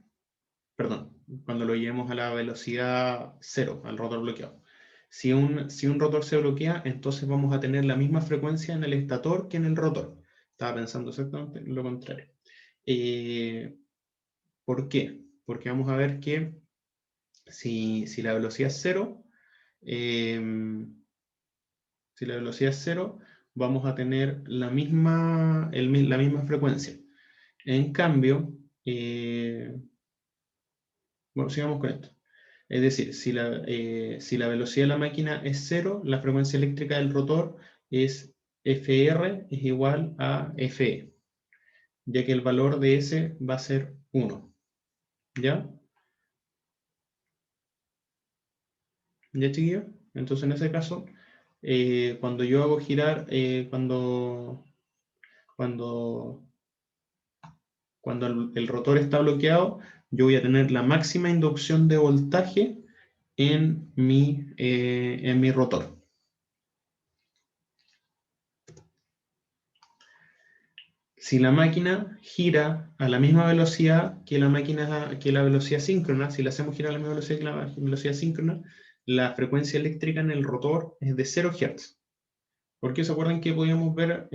A: perdón, cuando lo llevemos a la velocidad cero, al rotor bloqueado. Si un rotor se bloquea, entonces vamos a tener la misma frecuencia en el estator que en el rotor. Estaba pensando exactamente lo contrario. ¿Por qué? Porque vamos a ver que si la velocidad es cero, vamos a tener la misma frecuencia. En cambio, Bueno, sigamos con esto. Es decir, si la velocidad de la máquina es 0, la frecuencia eléctrica del rotor es FR es igual a FE, ya que el valor de S va a ser 1. ¿Ya? ¿Ya, chiquillos? Entonces, en ese caso, cuando yo hago girar, cuando el rotor está bloqueado, yo voy a tener la máxima inducción de voltaje en mi rotor. Si la máquina gira a la misma velocidad que la velocidad síncrona, si la hacemos girar a la misma velocidad que la velocidad síncrona, la frecuencia eléctrica en el rotor es de 0 Hz. ¿Por qué se acuerdan que podíamos ver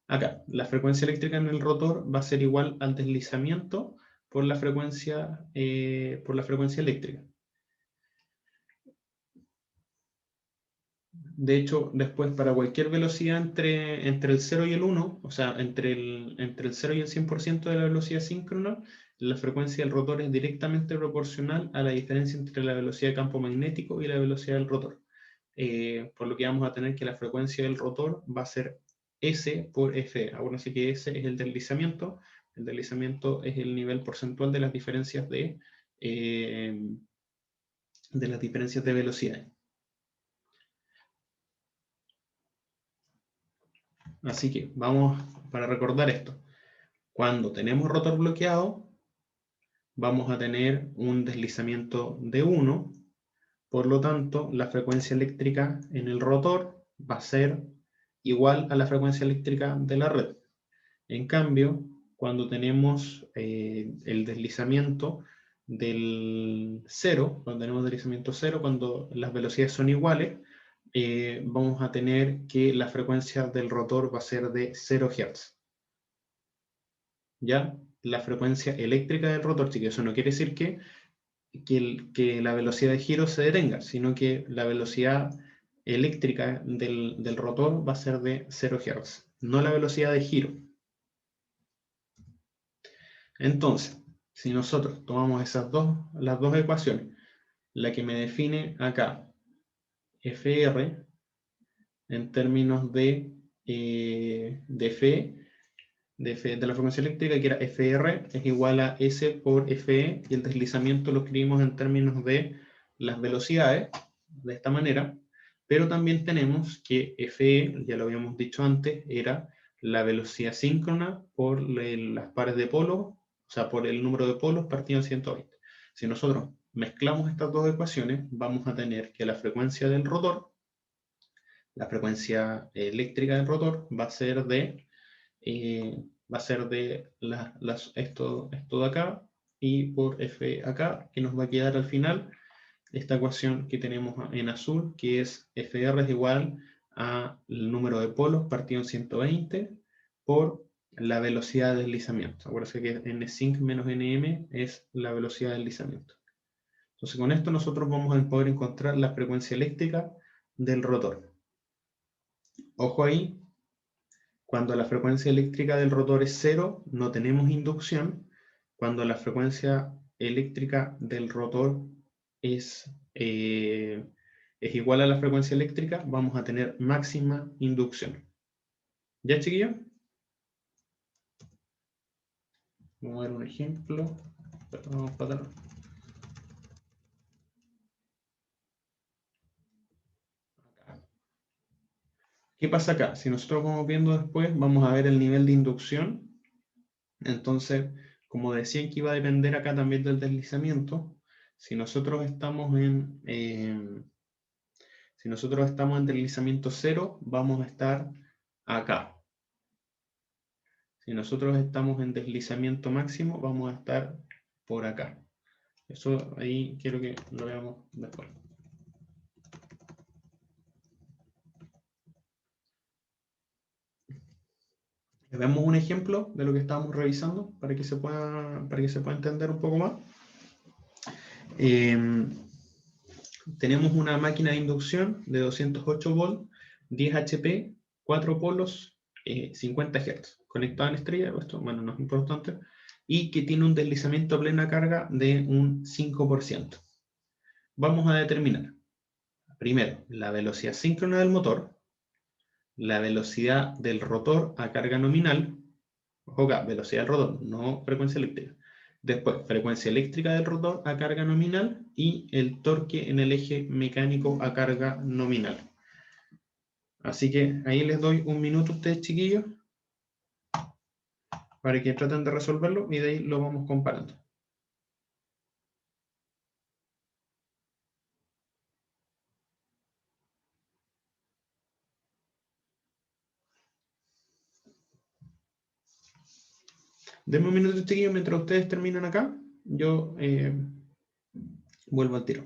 A: acá? La frecuencia eléctrica en el rotor va a ser igual al deslizamiento por la frecuencia eléctrica. De hecho, después para cualquier velocidad entre el 0 y el 1, o sea, entre el 0 y el 100% de la velocidad síncrona, la frecuencia del rotor es directamente proporcional a la diferencia entre la velocidad de campo magnético y la velocidad del rotor. Por lo que vamos a tener que la frecuencia del rotor va a ser S por F. Acuérdense que S es el deslizamiento. El deslizamiento es el nivel porcentual de las diferencias de velocidades. Así que vamos, para recordar esto, cuando tenemos rotor bloqueado, vamos a tener un deslizamiento de 1, por lo tanto, la frecuencia eléctrica en el rotor va a ser igual a la frecuencia eléctrica de la red. En cambio, cuando tenemos el deslizamiento del 0, cuando tenemos deslizamiento 0, cuando las velocidades son iguales, vamos a tener que la frecuencia del rotor va a ser de 0 Hz. ¿Ya? La frecuencia eléctrica del rotor, que eso no quiere decir que la velocidad de giro se detenga, sino que la velocidad eléctrica del rotor va a ser de 0 Hz, no la velocidad de giro. Entonces, si nosotros tomamos las dos ecuaciones, la que me define acá FR en términos de la frecuencia eléctrica, que era FR es igual a S por FE, y el deslizamiento lo escribimos en términos de las velocidades, de esta manera, pero también tenemos que FE, ya lo habíamos dicho antes, era la velocidad síncrona por las pares de polos, o sea, por el número de polos partido en 120. Si nosotros mezclamos estas dos ecuaciones, vamos a tener que la frecuencia del rotor, la frecuencia eléctrica del rotor, va a ser de esto de acá y por F acá, que nos va a quedar al final esta ecuación que tenemos en azul, que es FR es igual al número de polos partido en 120 por la velocidad de deslizamiento. Acuérdense que N5 menos Nm es la velocidad de deslizamiento. Entonces con esto nosotros vamos a poder encontrar la frecuencia eléctrica del rotor. Ojo ahí, cuando la frecuencia eléctrica del rotor es 0, no tenemos inducción. Cuando la frecuencia eléctrica del rotor es igual a la frecuencia eléctrica, vamos a tener máxima inducción. ¿Ya, chiquillos? Vamos a ver un ejemplo. Vamos para atrás. ¿Qué pasa acá? Si nosotros vamos viendo después, vamos a ver el nivel de inducción. Entonces, como decía que iba a depender acá también del deslizamiento, si nosotros estamos en deslizamiento 0, vamos a estar acá. Si nosotros estamos en deslizamiento máximo, vamos a estar por acá. Eso ahí quiero que lo veamos después. Veamos un ejemplo de lo que estábamos revisando para que se pueda entender un poco más. Tenemos una máquina de inducción de 208 volts, 10 HP, 4 polos, 50 Hz. Conectada en estrella, esto, bueno, no es importante. y que tiene un deslizamiento a plena carga de un 5%. Vamos a determinar, primero, la velocidad síncrona del motor, la velocidad del rotor a carga nominal, ojo acá, velocidad del rotor, no frecuencia eléctrica. Después, frecuencia eléctrica del rotor a carga nominal y el torque en el eje mecánico a carga nominal. Así que ahí les doy un minuto a ustedes, chiquillos, para que traten de resolverlo y de ahí lo vamos comparando. Denme un minuto, chiquillos, mientras ustedes terminan acá, yo vuelvo al tiro.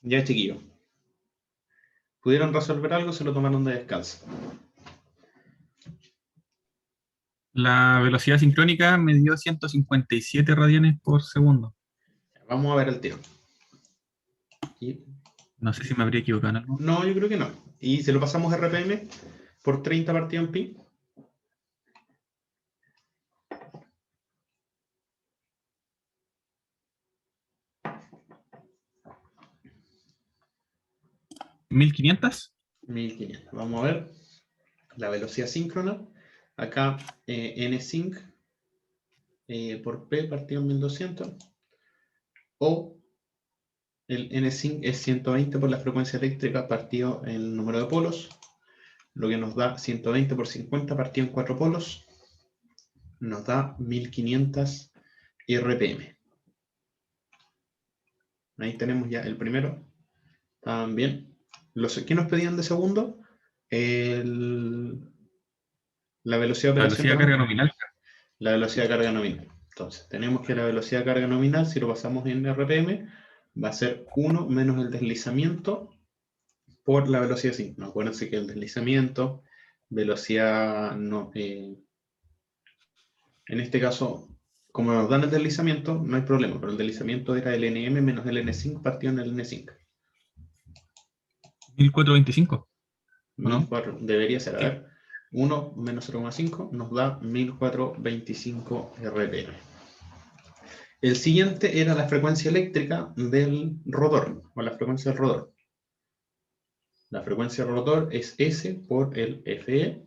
A: Ya, chiquillos. ¿Pudieron resolver algo? ¿Se lo tomaron de descanso?
C: La velocidad sincrónica me dio 157 radianes por segundo.
A: Vamos a ver el tiro. Y...
C: No sé si me habría equivocado en algo.
A: no, yo creo que no. Y se lo pasamos RPM por 30 partido en pi.
C: ¿1500?
A: 1500. Vamos a ver la velocidad síncrona. Acá nsync por p partido en 1200. O el nsync es 120 por la frecuencia eléctrica partido en el número de polos. Lo que nos da 120 por 50 partido en 4 polos. Nos da 1500 RPM. Ahí tenemos ya el primero. También. ¿Qué nos pedían de segundo? La velocidad de
C: La
A: operación
C: velocidad de carga
A: también.
C: nominal.
A: La velocidad de carga nominal. Entonces, tenemos que la velocidad de carga nominal, si lo pasamos en RPM, va a ser 1 menos el deslizamiento por la velocidad síncrona. Acuérdense que el deslizamiento, velocidad, no, en este caso, como nos dan el deslizamiento, no hay problema, pero el deslizamiento era el NM menos el N5 partido en el N5.
C: 1425. ¿O no?
A: 1004 debería ser, a ver, 1 menos 0,5 nos da 1425 RPM. El siguiente era la frecuencia eléctrica del rotor, o la frecuencia del rotor. La frecuencia del rotor es S por el FE,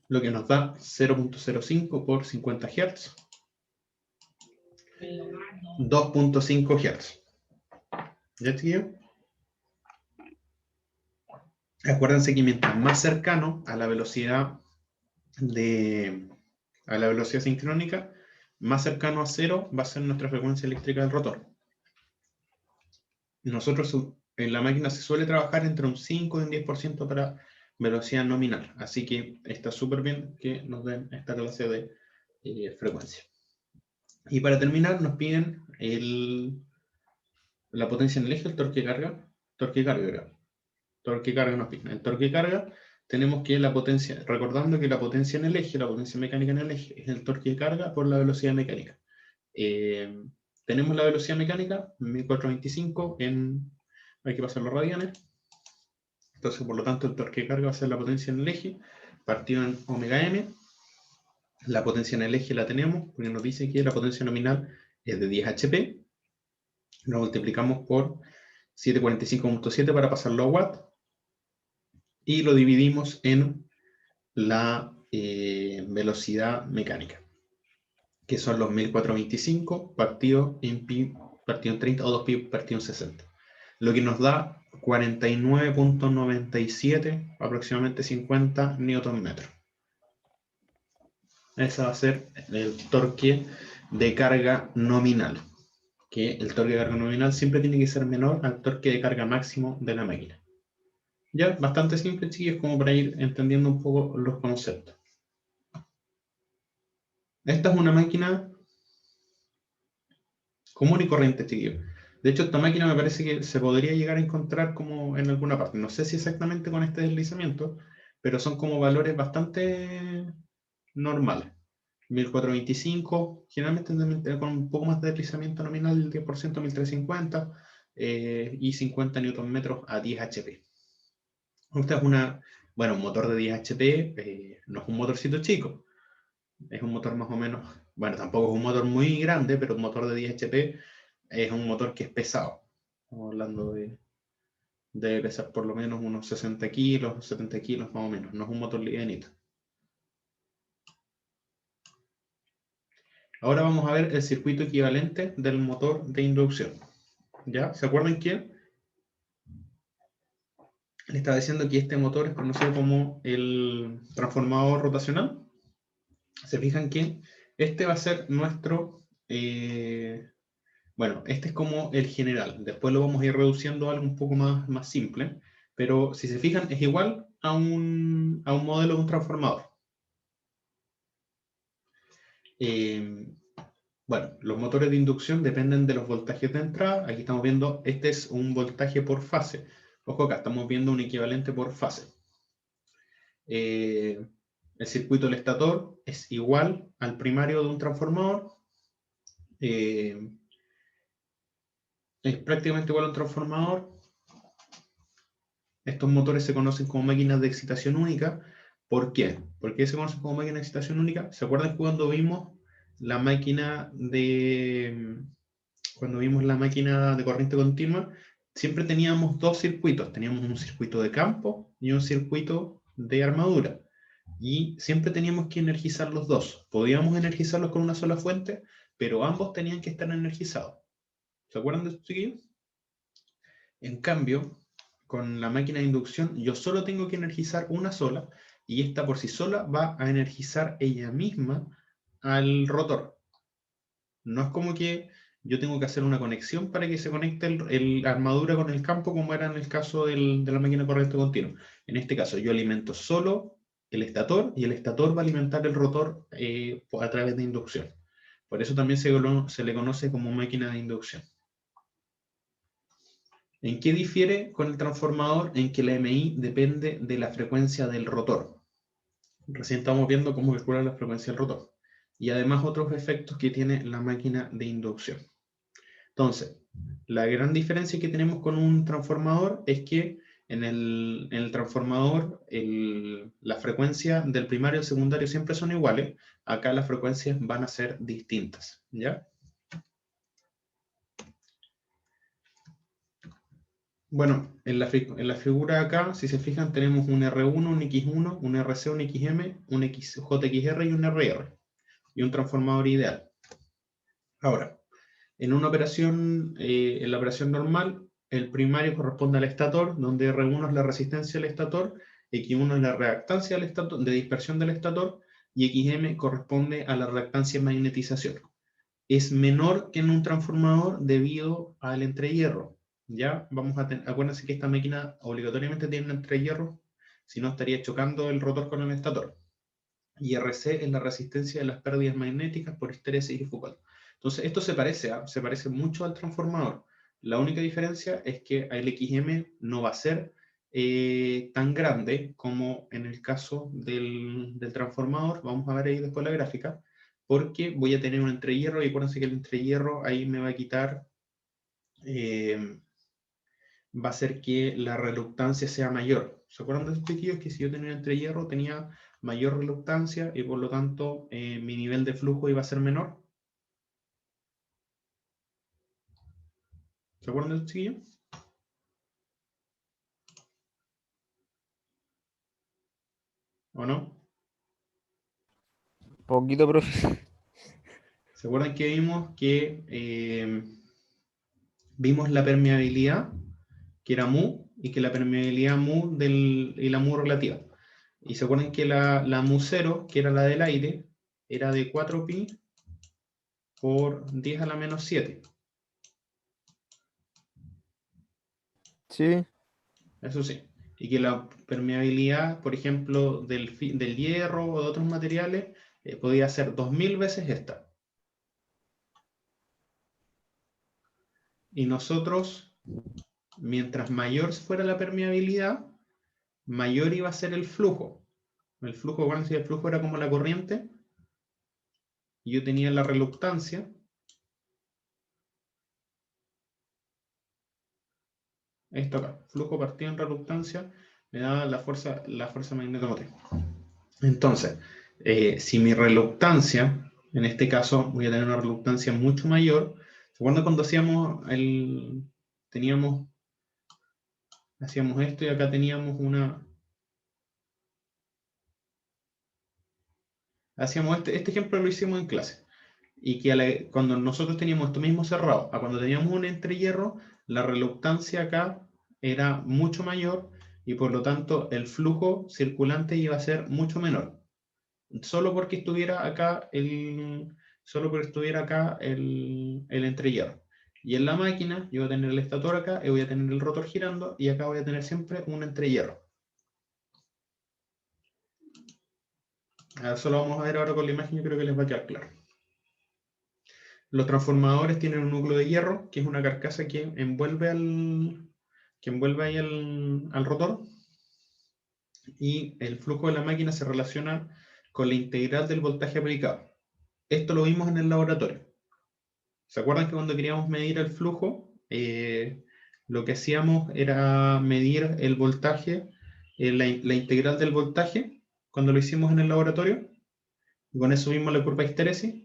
A: lo que nos da 0.05 por 50 Hz, 2.5 Hz. ¿Ya, chiquillos? Acuérdense que mientras más cercano a la velocidad sincrónica, más cercano a 0 va a ser nuestra frecuencia eléctrica del rotor. Nosotros en la máquina se suele trabajar entre un 5 y un 10% para velocidad nominal, así que está súper bien que nos den esta clase de frecuencia. Y para terminar nos piden la potencia en el eje, el torque carga, nos piden. El torque carga, tenemos que la potencia, recordando que la potencia en el eje, la potencia mecánica en el eje, es el torque de carga por la velocidad mecánica. Tenemos la velocidad mecánica, 1425 hay que pasar los radianes. Entonces, por lo tanto, el torque de carga va a ser la potencia en el eje, partido en omega m. La potencia en el eje la tenemos, porque nos dice que la potencia nominal es de 10 HP. Lo multiplicamos por 745.7 para pasarlo a watt. Y lo dividimos en la velocidad mecánica, que son los 1425 partido en pi partido en 30 o 2 pi partido en 60. Lo que nos da 49.97, aproximadamente 50 Nm. Ese va a ser el torque de carga nominal. Que el torque de carga nominal siempre tiene que ser menor al torque de carga máximo de la máquina. Ya, bastante simple, chicos, como para ir entendiendo un poco los conceptos. Esta es una máquina común y corriente, chiquillos. De hecho, esta máquina me parece que se podría llegar a encontrar como en alguna parte. No sé si exactamente con este deslizamiento, pero son como valores bastante normales. 1425, generalmente con un poco más de deslizamiento nominal, el 10%, 1350, y 50 Nm a 10 HP. Esta es una Bueno, un motor de 10 HP no es un motorcito chico. Es un motor más o menos, bueno, tampoco es un motor muy grande, pero un motor de 10 HP es un motor que es pesado. Estamos hablando de pesar por lo menos unos 60 kilos, 70 kilos más o menos. No es un motor livianito. Ahora vamos a ver el circuito equivalente del motor de inducción. ¿Ya? ¿Se acuerdan que le estaba diciendo que este motor es conocido como el transformador rotacional? Se fijan que este va a ser nuestro, bueno, este es como el general. Después lo vamos a ir reduciendo a algo un poco más simple, pero si se fijan es igual a un modelo de un transformador. Bueno, los motores de inducción dependen de los voltajes de entrada. Aquí estamos viendo, este es un voltaje por fase. Ojo acá, estamos viendo un equivalente por fase. El circuito del estator es igual al primario de un transformador. Es prácticamente igual a un transformador. Estos motores se conocen como máquinas de excitación única. ¿Por qué? ¿Por qué se conocen como máquinas de excitación única? ¿Se acuerdan cuando vimos la máquina de corriente continua? Siempre teníamos dos circuitos. Teníamos un circuito de campo y un circuito de armadura. Y siempre teníamos que energizar los dos. Podíamos energizarlos con una sola fuente, pero ambos tenían que estar energizados. ¿Se acuerdan de esto, chiquillos? En cambio, con la máquina de inducción, yo solo tengo que energizar una sola, y esta por sí sola va a energizar ella misma al rotor. No es como que yo tengo que hacer una conexión para que se conecte la armadura con el campo, como era en el caso de la máquina de corriente continua. En este caso, yo alimento solo el estator, y el estator va a alimentar el rotor a través de inducción. Por eso también se le conoce como máquina de inducción. ¿En qué difiere con el transformador? En que la MI depende de la frecuencia del rotor. Recién estamos viendo cómo calcular la frecuencia del rotor. Y además otros efectos que tiene la máquina de inducción. Entonces, la gran diferencia que tenemos con un transformador es que en el transformador la frecuencia del primario y el secundario siempre son iguales. Acá las frecuencias van a ser distintas, ¿ya? Bueno, en la figura acá, si se fijan, tenemos un R1, un X1, un RC, un XM, un JXR y un RR. Y un transformador ideal. Ahora, en la operación normal, el primario corresponde al estator, donde R1 es la resistencia del estator, X1 es la reactancia del estator, de dispersión del estator, y XM corresponde a la reactancia de magnetización. Es menor que en un transformador debido al entrehierro. Ya vamos a acuérdense que esta máquina obligatoriamente tiene un entrehierro, si no estaría chocando el rotor con el estator. Y RC es la resistencia de las pérdidas magnéticas por histeresis y Foucault. Entonces esto se parece mucho al transformador. La única diferencia es que el XM no va a ser tan grande como en el caso del transformador. Vamos a ver ahí después la gráfica, porque voy a tener un entrehierro, y acuérdense que el entrehierro ahí me va a quitar, va a hacer que la reluctancia sea mayor. ¿Se acuerdan de estos chiquillos? Que si yo tenía un entrehierro tenía mayor reluctancia, y por lo tanto mi nivel de flujo iba a ser menor. ¿Se acuerdan de estos chiquillos? ¿O no?
B: Poquito, profe.
A: ¿Se acuerdan que vimos vimos la permeabilidad, que era mu, y que la permeabilidad mu y la mu relativa? Y se acuerdan que la mu 0, que era la del aire, era de 4pi por 10 a la menos 7.
B: Sí,
A: Eso sí. Y que la permeabilidad, por ejemplo, del hierro o de otros materiales, podía ser 2000 veces esta. Y nosotros, mientras mayor fuera la permeabilidad, mayor iba a ser el flujo. El flujo, bueno, si el flujo era como la corriente, y yo tenía la reluctancia, esto acá, flujo partido en reluctancia, me da la fuerza magnetomotriz. Entonces, si mi reluctancia, en este caso voy a tener una reluctancia mucho mayor. ¿Se acuerdan cuando hacíamos esto y acá teníamos hacíamos este ejemplo lo hicimos en clase. Y que cuando nosotros teníamos esto mismo cerrado, a cuando teníamos un entrehierro, la reluctancia acá era mucho mayor y por lo tanto el flujo circulante iba a ser mucho menor. Solo porque estuviera acá el entrehierro. Y en la máquina yo voy a tener el estator acá y voy a tener el rotor girando y acá voy a tener siempre un entrehierro. Eso lo vamos a ver ahora con la imagen, yo creo que les va a quedar claro. Los transformadores tienen un núcleo de hierro, que es una carcasa que envuelve ahí al rotor, y el flujo de la máquina se relaciona con la integral del voltaje aplicado. Esto lo vimos en el laboratorio. ¿Se acuerdan que cuando queríamos medir el flujo, lo que hacíamos era medir el voltaje, la integral del voltaje, cuando lo hicimos en el laboratorio? Y con eso vimos la curva de histéresis.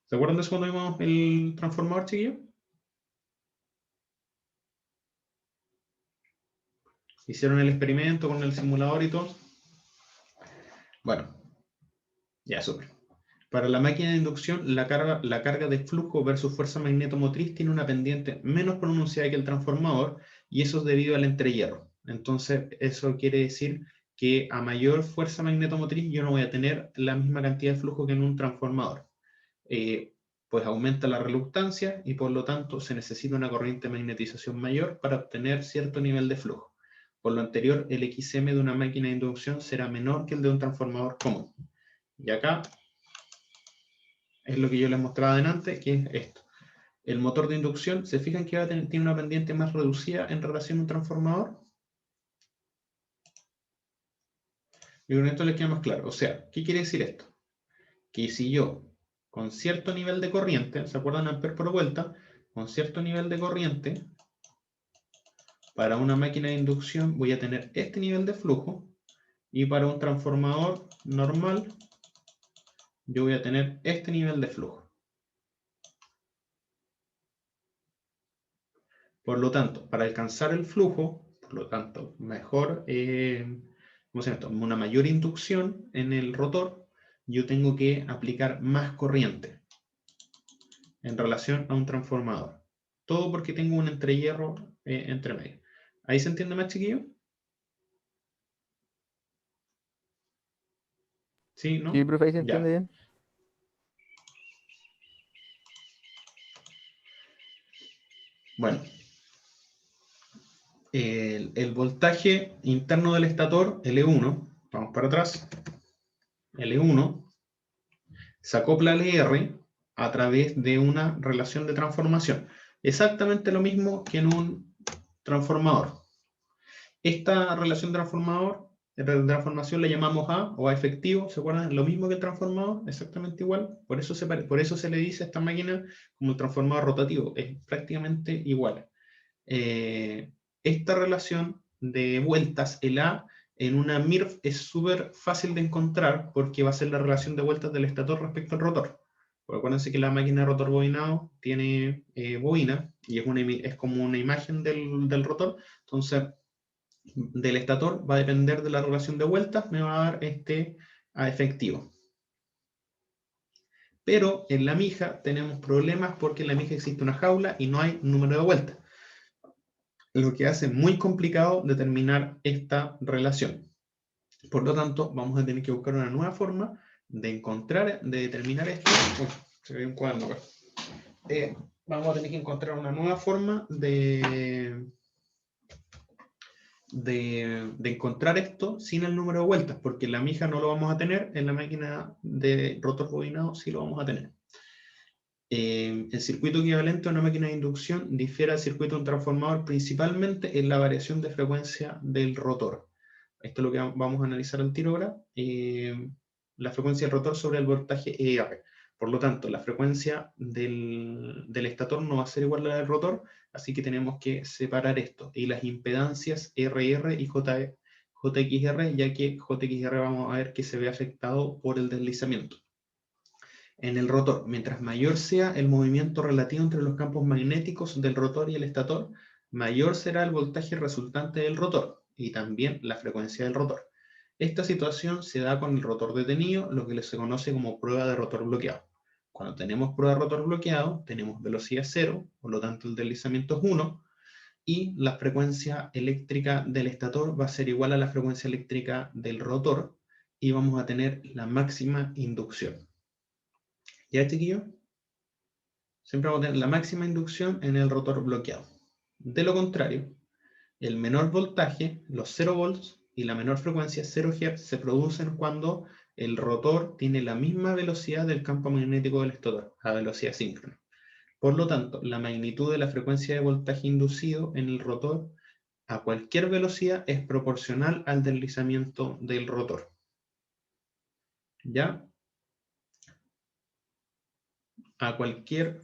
A: ¿Se acuerdan de eso cuando vimos el transformador, chiquillo? Hicieron el experimento con el simulador y todo. Bueno, ya, súper. Para la máquina de inducción, la carga de flujo versus fuerza magnetomotriz tiene una pendiente menos pronunciada que el transformador, y eso es debido al entrehierro. Entonces, eso quiere decir que a mayor fuerza magnetomotriz yo no voy a tener la misma cantidad de flujo que en un transformador. Pues aumenta la reluctancia y por lo tanto se necesita una corriente de magnetización mayor para obtener cierto nivel de flujo. Por lo anterior, el XM de una máquina de inducción será menor que el de un transformador común. Y acá es lo que yo les mostraba delante, que es esto. El motor de inducción, ¿se fijan que tiene una pendiente más reducida en relación a un transformador? Y con esto les queda más claro. O sea, ¿qué quiere decir esto? Que si yo, con cierto nivel de corriente, ¿se acuerdan amperes por vuelta? Con cierto nivel de corriente, para una máquina de inducción voy a tener este nivel de flujo, y para un transformador normal yo voy a tener este nivel de flujo. Por lo tanto, para alcanzar el flujo, por lo tanto, mejor, ¿cómo se llama esto? Una mayor inducción en el rotor, yo tengo que aplicar más corriente en relación a un transformador. Todo porque tengo un entrehierro entre medio. ¿Ahí se entiende más, chiquillo? ¿Sí? ¿No?
B: Sí, profe, ahí se entiende
A: Ya.
B: bien.
A: Bueno. El voltaje interno del estator, L1, vamos para atrás, L1, se acopla al ER a través de una relación de transformación. Exactamente lo mismo que en un transformador. Esta relación de transformación le llamamos A o A efectivo, ¿se acuerdan? Lo mismo que el transformador, exactamente igual. Por eso se le dice a esta máquina como el transformador rotativo, es prácticamente igual. Esta relación de vueltas, el A, en una MIRF es súper fácil de encontrar porque va a ser la relación de vueltas del estator respecto al rotor. Porque acuérdense que la máquina de rotor bobinado tiene bobina y es como una imagen del rotor. Entonces, del estator va a depender de la relación de vueltas, me va a dar este A efectivo. Pero en la mija tenemos problemas porque en la mija existe una jaula y no hay número de vueltas, lo que hace muy complicado determinar esta relación. Por lo tanto, vamos a tener que buscar una nueva forma de determinar esto. Se ve un cuaderno acá. Vamos a tener que encontrar una nueva forma de encontrar esto sin el número de vueltas, porque en la mija no lo vamos a tener, en la máquina de rotor bobinado sí lo vamos a tener. El circuito equivalente a una máquina de inducción difiere al circuito de un transformador principalmente en la variación de frecuencia del rotor. Esto es lo que vamos a analizar al tiro ahora. La frecuencia del rotor sobre el voltaje ER. Por lo tanto, la frecuencia del estator no va a ser igual a la del rotor, así que tenemos que separar esto. Y las impedancias RR y JXR, ya que JXR vamos a ver que se ve afectado por el deslizamiento. En el rotor, mientras mayor sea el movimiento relativo entre los campos magnéticos del rotor y el estator, mayor será el voltaje resultante del rotor y también la frecuencia del rotor. Esta situación se da con el rotor detenido, lo que se conoce como prueba de rotor bloqueado. Cuando tenemos prueba de rotor bloqueado, tenemos velocidad 0, por lo tanto el deslizamiento es 1, y la frecuencia eléctrica del estator va a ser igual a la frecuencia eléctrica del rotor, y vamos a tener la máxima inducción. ¿Ya, chiquillos? Siempre vamos a tener la máxima inducción en el rotor bloqueado. De lo contrario, el menor voltaje, los 0 volts, y la menor frecuencia, 0 Hz, se producen cuando el rotor tiene la misma velocidad del campo magnético del estator, a velocidad síncrona. Por lo tanto, la magnitud de la frecuencia de voltaje inducido en el rotor a cualquier velocidad es proporcional al deslizamiento del rotor. ¿Ya? A cualquier...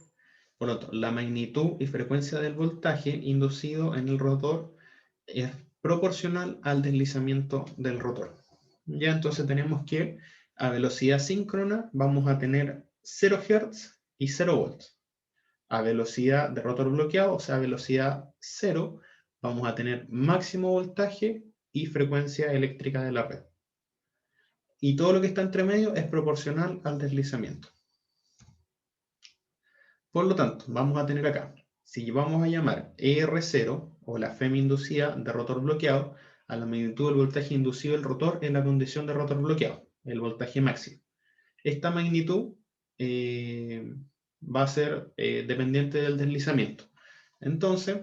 A: Por lo tanto, la magnitud y frecuencia del voltaje inducido en el rotor es proporcional al deslizamiento del rotor. Ya entonces tenemos que a velocidad síncrona vamos a tener 0 Hz y 0 volts. A velocidad de rotor bloqueado, o sea, a velocidad 0, vamos a tener máximo voltaje y frecuencia eléctrica de la red. Y todo lo que está entre medio es proporcional al deslizamiento. Por lo tanto, vamos a tener acá, si vamos a llamar ER0, o la FEM inducida de rotor bloqueado, a la magnitud del voltaje inducido del rotor en la condición de rotor bloqueado, el voltaje máximo. Esta magnitud va a ser dependiente del deslizamiento. Entonces,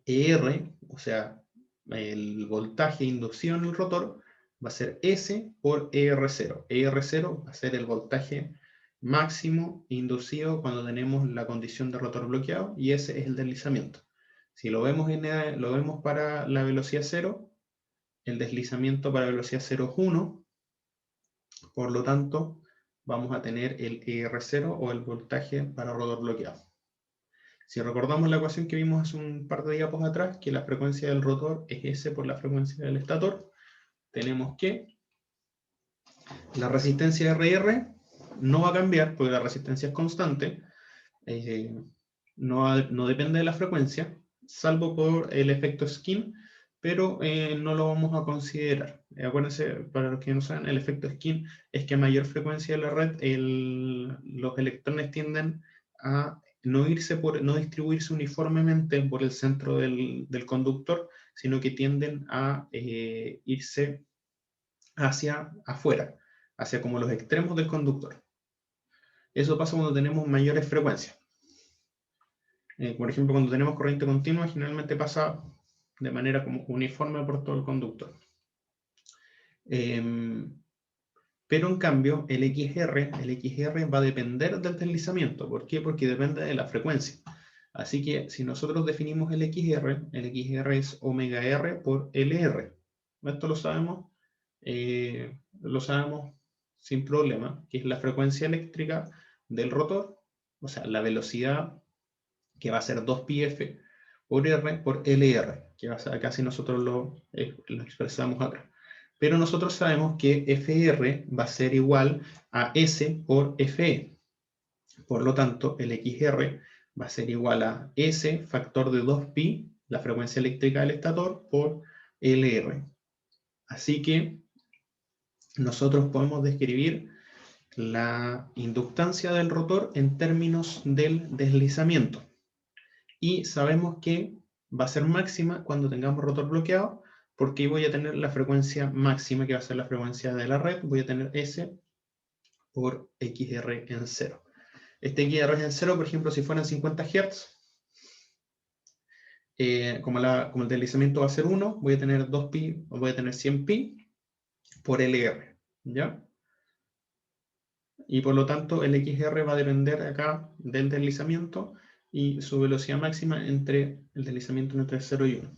A: ER, o sea, el voltaje inducido en el rotor, va a ser S por ER0. ER0 va a ser el voltaje máximo inducido cuando tenemos la condición de rotor bloqueado, y ese es el deslizamiento. Si lo vemos, lo vemos para la velocidad 0, el deslizamiento para velocidad 0 es 1, por lo tanto vamos a tener el ER0 o el voltaje para rotor bloqueado. Si recordamos la ecuación que vimos hace un par de diapos atrás, que la frecuencia del rotor es S por la frecuencia del estator, tenemos que la resistencia RR no va a cambiar porque la resistencia es constante, no depende de la frecuencia, salvo por el efecto Skin, pero no lo vamos a considerar. Acuérdense, para los que no saben, el efecto Skin es que a mayor frecuencia de la red, los electrones tienden a no distribuirse uniformemente por el centro del conductor, sino que tienden a irse hacia afuera, hacia como los extremos del conductor. Eso pasa cuando tenemos mayores frecuencias. Por ejemplo, cuando tenemos corriente continua, generalmente pasa de manera como uniforme por todo el conductor. Pero en cambio, el XR va a depender del deslizamiento. ¿Por qué? Porque depende de la frecuencia. Así que si nosotros definimos el XR es omega R por LR. Esto lo sabemos sin problema, que es la frecuencia eléctrica del rotor, o sea, la velocidad que va a ser 2πf por R por LR, que va a ser, casi nosotros lo expresamos acá. Pero nosotros sabemos que FR va a ser igual a S por FE. Por lo tanto, el XR va a ser igual a S factor de 2pi, la frecuencia eléctrica del estator, por LR. Así que nosotros podemos describir la inductancia del rotor en términos del deslizamiento. Y sabemos que va a ser máxima cuando tengamos rotor bloqueado, porque voy a tener la frecuencia máxima, que va a ser la frecuencia de la red, voy a tener S por XR en 0. Este XR en 0, por ejemplo, si fueran 50 Hz, como el deslizamiento va a ser 1, voy a tener 2pi, o voy a tener 100pi por LR, ¿ya? Y por lo tanto el XR va a depender acá del deslizamiento y su velocidad máxima entre el deslizamiento entre 0 y 1.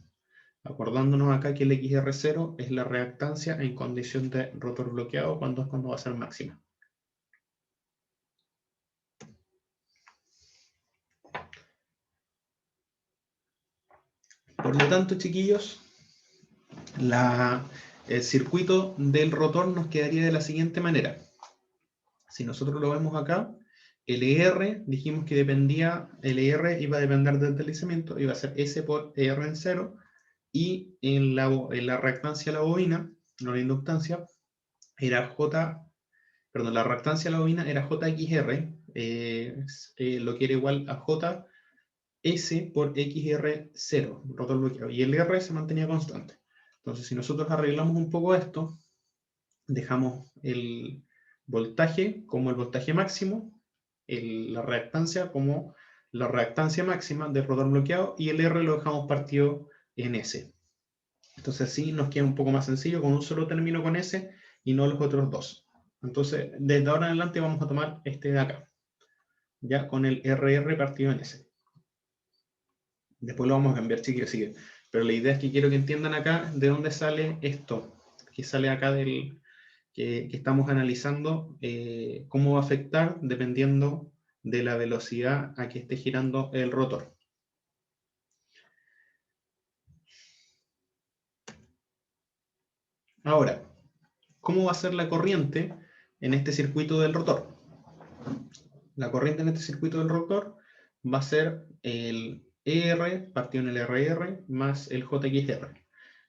A: Acordándonos acá que el XR0 es la reactancia en condición de rotor bloqueado cuando va a ser máxima. Por lo tanto, chiquillos, el circuito del rotor nos quedaría de la siguiente manera. Si nosotros lo vemos acá, el ER, dijimos que dependía, el ER iba a depender del deslizamiento, iba a ser S por ER en 0, y en la reactancia de la bobina, no la inductancia, era la reactancia de la bobina era JXR, lo que era igual a JS por XR0, rotor bloqueado, y el R se mantenía constante. Entonces, si nosotros arreglamos un poco esto, dejamos el voltaje como el voltaje máximo, la reactancia como la reactancia máxima del rotor bloqueado, y el R lo dejamos partido en S. Entonces así nos queda un poco más sencillo, con un solo término con S y no los otros dos. Entonces, desde ahora en adelante vamos a tomar este de acá, ya con el RR partido en S. Después lo vamos a cambiar, chiquillos, sigue. Pero la idea es que quiero que entiendan acá de dónde sale esto, que sale acá que estamos analizando cómo va a afectar dependiendo de la velocidad a que esté girando el rotor. Ahora, ¿cómo va a ser la corriente en este circuito del rotor? La corriente en este circuito del rotor va a ser el ER partido en el RR más el JXR.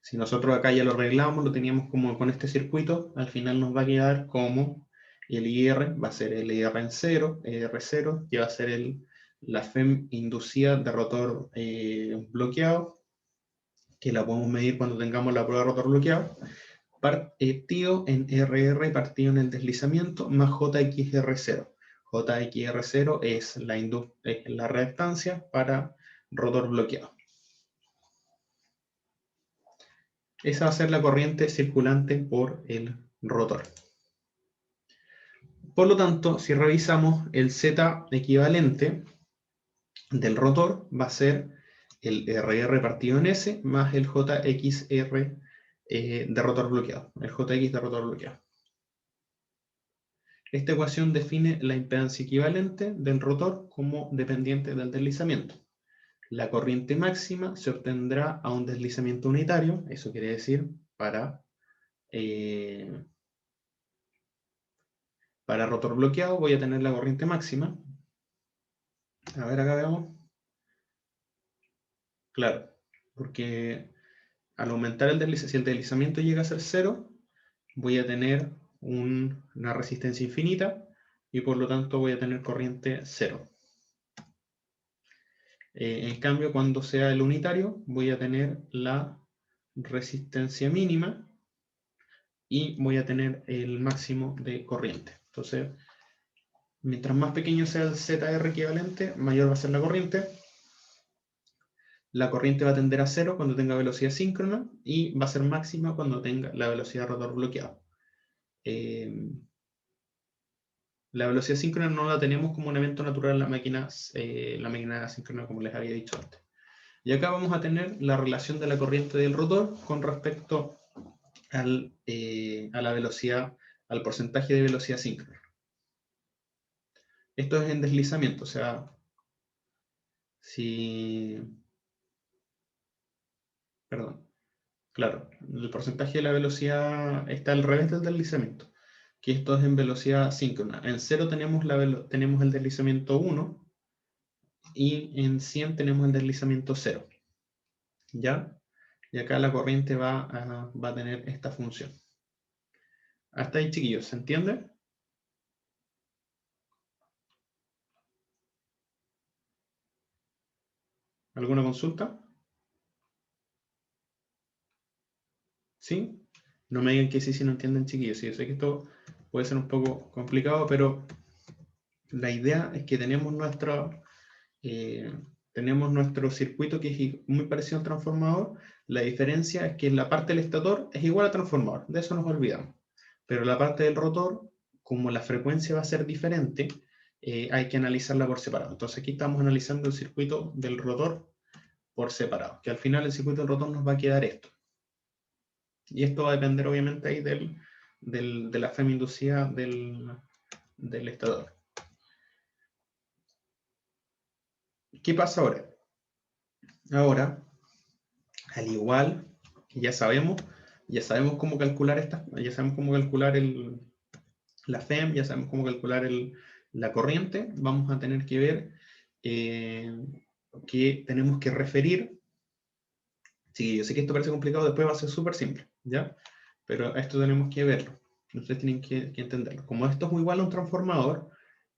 A: Si nosotros acá ya lo arreglamos, lo teníamos como con este circuito, al final nos va a quedar como el IR va a ser el IR en 0, ER0, que va a ser la FEM inducida de rotor bloqueado, que la podemos medir cuando tengamos la prueba de rotor bloqueado, partido en RR partido en el deslizamiento, más JXR0. JXR0 es la reactancia para rotor bloqueado. Esa va a ser la corriente circulante por el rotor. Por lo tanto, si revisamos el Z equivalente del rotor, va a ser el RR partido en S más el JXR de rotor bloqueado, el JX de rotor bloqueado. Esta ecuación define la impedancia equivalente del rotor como dependiente del deslizamiento. La corriente máxima se obtendrá a un deslizamiento unitario, eso quiere decir para rotor bloqueado voy a tener la corriente máxima. A ver, acá veamos. Claro, porque al aumentar el deslizamiento, si el deslizamiento llega a ser 0, voy a tener una resistencia infinita y por lo tanto voy a tener corriente 0. En cambio, cuando sea el unitario, voy a tener la resistencia mínima y voy a tener el máximo de corriente. Entonces, mientras más pequeño sea el ZR equivalente, mayor va a ser la corriente. La corriente va a tender a 0 cuando tenga velocidad síncrona y va a ser máxima cuando tenga la velocidad de rotor bloqueado. La velocidad síncrona no la tenemos como un evento natural en la máquina síncrona, como les había dicho antes. Y acá vamos a tener la relación de la corriente del rotor con respecto a la velocidad, al porcentaje de velocidad síncrona. Esto es en deslizamiento, o sea, claro, el porcentaje de la velocidad está al revés del deslizamiento, que esto es en velocidad síncrona. En 0 tenemos el deslizamiento 1 y en 100 tenemos el deslizamiento 0. ¿Ya? Y acá la corriente va a tener esta función. Hasta ahí, chiquillos, ¿se entiende? ¿Alguna consulta? ¿Sí? No me digan que sí si no entienden, chiquillos. Sí, yo sé que esto puede ser un poco complicado, pero la idea es que tenemos nuestro circuito que es muy parecido al transformador. La diferencia es que en la parte del estator es igual al transformador, de eso nos olvidamos. Pero la parte del rotor, como la frecuencia va a ser diferente, hay que analizarla por separado. Entonces aquí estamos analizando el circuito del rotor por separado, que al final el circuito del rotor nos va a quedar esto. Y esto va a depender obviamente ahí de la FEM inducida del estator. ¿Qué pasa ahora? Ahora al igual que ya sabemos cómo calcular ya sabemos cómo calcular la FEM, ya sabemos cómo calcular la corriente, vamos a tener que ver que tenemos que referir. Sí, yo sé que esto parece complicado, después va a ser súper simple, ¿ya? Pero esto tenemos que verlo. Ustedes tienen que entenderlo. Como esto es igual a un transformador,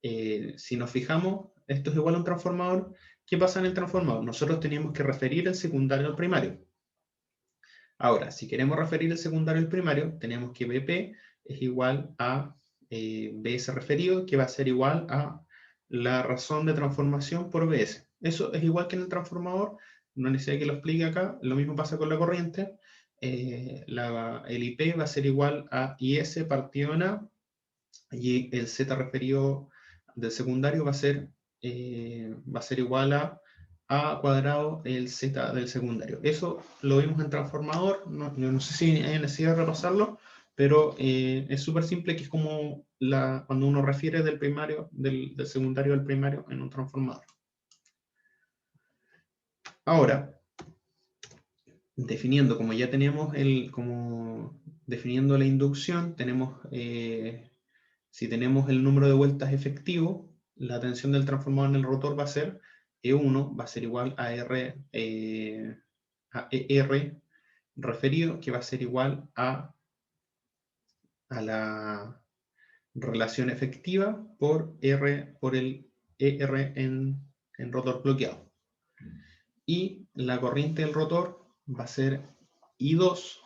A: si nos fijamos, esto es igual a un transformador, ¿qué pasa en el transformador? Nosotros teníamos que referir el secundario al primario. Ahora, si queremos referir el secundario al primario, tenemos que BP es igual a BS referido, que va a ser igual a la razón de transformación por BS. Eso es igual que en el transformador, no necesito que lo explique acá, lo mismo pasa con la corriente. El IP va a ser igual a IS partido en A, y el Z referido del secundario va a ser igual a cuadrado el Z del secundario. Eso lo vimos en transformador, no sé si hay necesidad de repasarlo, pero es súper simple, que es como cuando uno refiere del primario, del secundario al primario en un transformador. Ahora, definiendo, como ya teníamos definiendo la inducción, si tenemos el número de vueltas efectivo, la tensión del transformador en el rotor va a ser E1, va a ser igual a ER referido, que va a ser igual a la relación efectiva por el ER en rotor bloqueado. Y la corriente del rotor va a ser I2,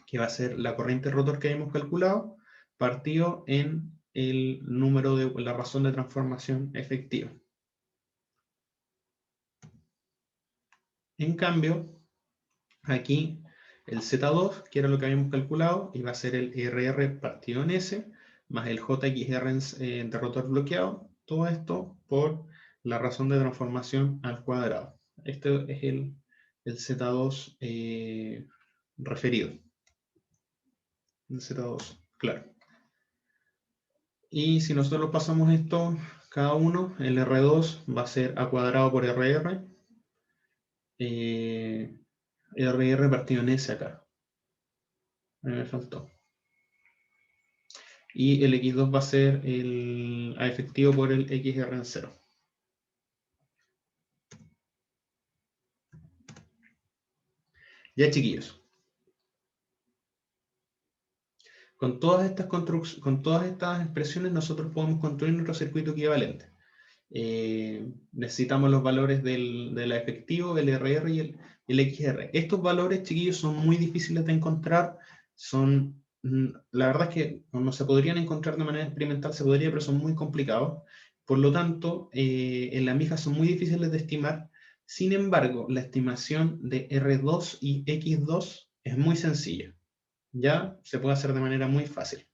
A: que va a ser la corriente del rotor que hemos calculado, partido en el número de la razón de transformación efectiva. En cambio, aquí el Z2, que era lo que habíamos calculado, iba a ser el RR partido en S, más el JXR de rotor bloqueado, todo esto por la razón de transformación al cuadrado. Este es el Z2 referido. El Z2, claro. Y si nosotros pasamos esto, cada uno, el R2 va a ser A cuadrado por RR, RR partido en S acá. A mí me faltó. Y el X2 va a ser el A efectivo por el XR en 0. Ya, chiquillos. Con todas estas expresiones nosotros podemos construir nuestro circuito equivalente. Necesitamos los valores del efectivo, el RR y el XR. Estos valores, chiquillos, son muy difíciles de encontrar. La verdad es que no se podrían encontrar de manera experimental, se podría, pero son muy complicados. Por lo tanto, en la mija son muy difíciles de estimar. Sin embargo, la estimación de R2 y X2 es muy sencilla. Ya se puede hacer de manera muy fácil.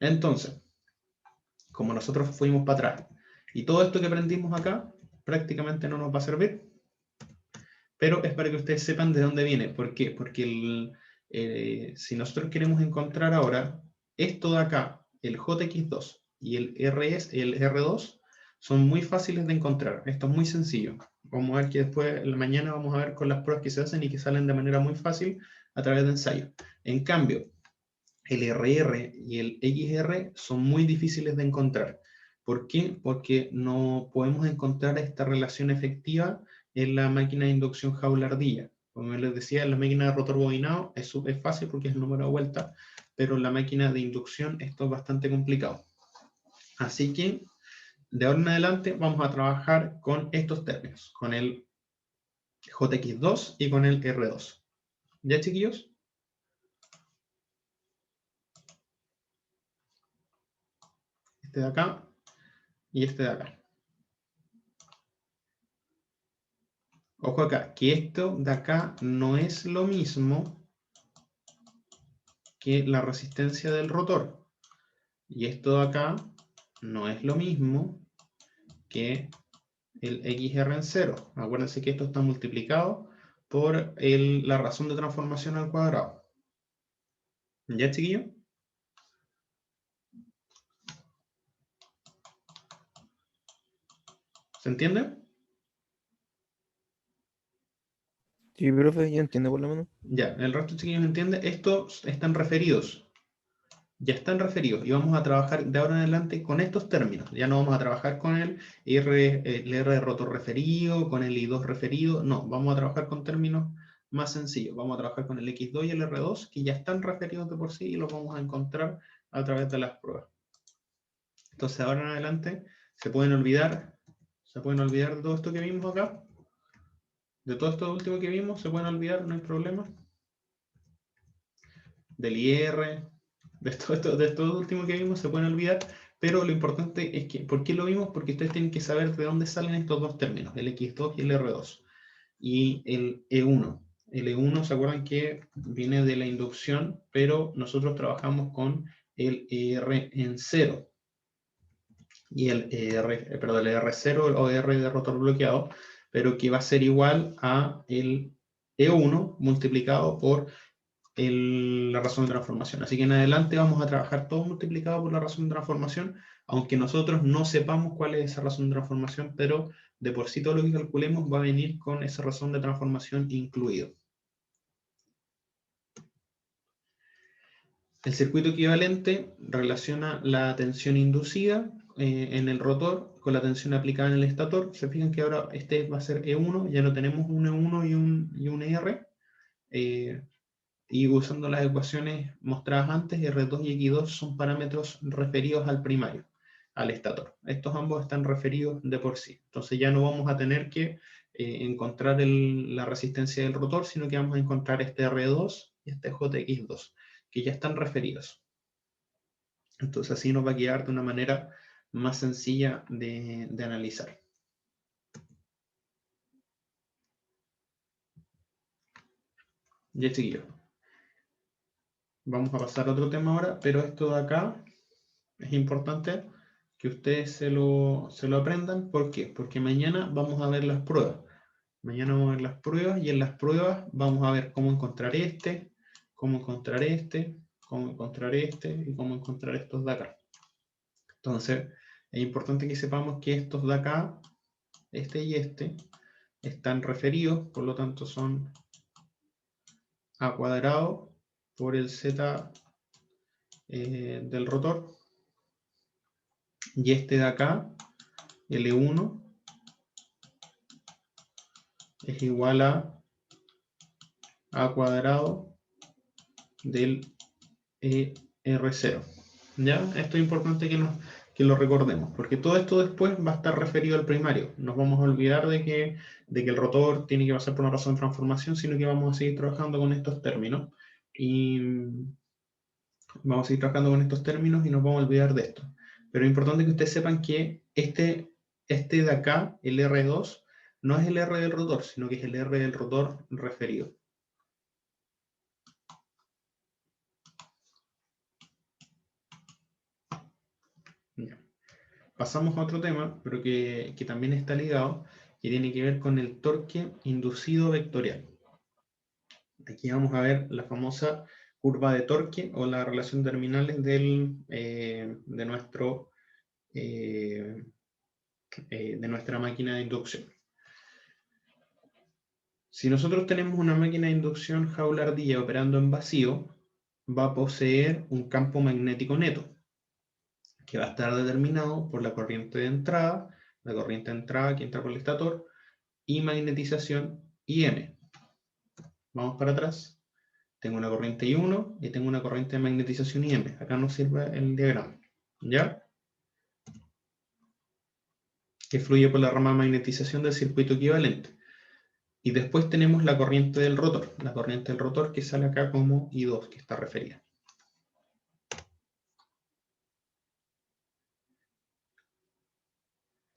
A: Entonces, como nosotros fuimos para atrás y todo esto que aprendimos acá prácticamente no nos va a servir, pero es para que ustedes sepan de dónde viene. ¿Por qué? Porque si nosotros queremos encontrar ahora esto de acá, el JX2 y el R2, son muy fáciles de encontrar. Esto es muy sencillo. Vamos a ver que después, en la mañana, vamos a ver con las pruebas que se hacen y que salen de manera muy fácil a través de ensayos. En cambio, el RR y el XR son muy difíciles de encontrar. ¿Por qué? Porque no podemos encontrar esta relación efectiva en la máquina de inducción Joule-Ardilla. Como les decía, en la máquina de rotor bobinado es fácil porque es el número de vueltas, pero en la máquina de inducción esto es bastante complicado. Así que, de ahora en adelante, vamos a trabajar con estos términos, con el JX2 y con el R2. ¿Ya, chiquillos? Este de acá y este de acá. Ojo acá, que esto de acá no es lo mismo que la resistencia del rotor. Y esto de acá no es lo mismo que el XR en 0. Acuérdense que esto está multiplicado por la razón de transformación al cuadrado. ¿Ya, chiquillo? ¿Se entiende?
B: Sí, profe, yo entiendo por lo menos.
A: Ya, el resto de chiquillos entiende. Estos están referidos. Ya están referidos y vamos a trabajar de ahora en adelante con estos términos. Ya no vamos a trabajar con el R de rotor referido, con el I2 referido. No, vamos a trabajar con términos más sencillos. Vamos a trabajar con el X2 y el R2 que ya están referidos de por sí y los vamos a encontrar a través de las pruebas. Entonces ahora en adelante se pueden olvidar de todo esto que vimos acá. De todo esto último que vimos se pueden olvidar, no hay problema. Del IR, de todo último que vimos se pueden olvidar, pero lo importante es que, ¿por qué lo vimos? Porque ustedes tienen que saber de dónde salen estos dos términos, el X2 y el R2, y el E1. El E1, ¿se acuerdan que viene de la inducción? Pero nosotros trabajamos con el ER en cero, y el el R0 o R de rotor bloqueado, pero que va a ser igual a el E1 multiplicado por la razón de transformación. Así que en adelante vamos a trabajar todo multiplicado por la razón de transformación, aunque nosotros no sepamos cuál es esa razón de transformación, pero de por sí todo lo que calculemos va a venir con esa razón de transformación incluido. El circuito equivalente relaciona la tensión inducida en el rotor con la tensión aplicada en el estator. Se fijan que ahora este va a ser E1, ya no tenemos un E1 y un ER. Y usando las ecuaciones mostradas antes, R2 y X2 son parámetros referidos al primario, al estator. Estos ambos están referidos de por sí. Entonces ya no vamos a tener que encontrar la resistencia del rotor, sino que vamos a encontrar este R2 y este JX2, que ya están referidos. Entonces así nos va a quedar de una manera más sencilla de analizar. Ya, chiquillos. Vamos a pasar a otro tema ahora, pero esto de acá es importante que ustedes se lo aprendan. ¿Por qué? Porque mañana vamos a ver las pruebas. Mañana vamos a ver las pruebas y en las pruebas vamos a ver cómo encontrar este, cómo encontrar este, cómo encontrar este y cómo encontrar estos de acá. Entonces, es importante que sepamos que estos de acá, este y este, están referidos, por lo tanto son a cuadrado por el z del rotor. Y este de acá, L1, es igual a cuadrado del R0. ¿Ya? Esto es importante que lo recordemos, porque todo esto después va a estar referido al primario. Nos vamos a olvidar de que el rotor tiene que pasar por una razón de transformación, sino que vamos a seguir trabajando con estos términos. Y vamos a seguir trabajando con estos términos y nos vamos a olvidar de esto. Pero es importante que ustedes sepan que este de acá, el R2, no es el R del rotor, sino que es el R del rotor referido. Ya. Pasamos a otro tema, pero que también está ligado, que tiene que ver con el torque inducido vectorial. Aquí vamos a ver la famosa curva de torque o la relación de terminales de nuestra máquina de inducción. Si nosotros tenemos una máquina de inducción jaula-ardilla operando en vacío, va a poseer un campo magnético neto, que va a estar determinado por la corriente de entrada que entra por el estator, y magnetización IM. Vamos para atrás. Tengo una corriente I1 y tengo una corriente de magnetización IM. Acá nos sirve el diagrama. ¿Ya? Que fluye por la rama de magnetización del circuito equivalente. Y después tenemos la corriente del rotor. La corriente del rotor que sale acá como I2, que está referida.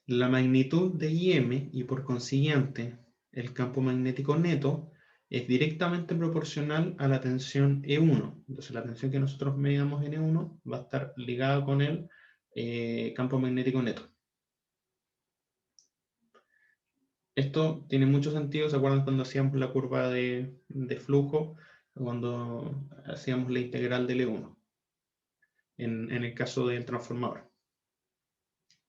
A: La magnitud de IM y por consiguiente el campo magnético neto es directamente proporcional a la tensión E1. Entonces la tensión que nosotros medamos en E1 va a estar ligada con el campo magnético neto. Esto tiene mucho sentido. ¿Se acuerdan cuando hacíamos la curva de flujo? Cuando hacíamos la integral del E1 en el caso del transformador.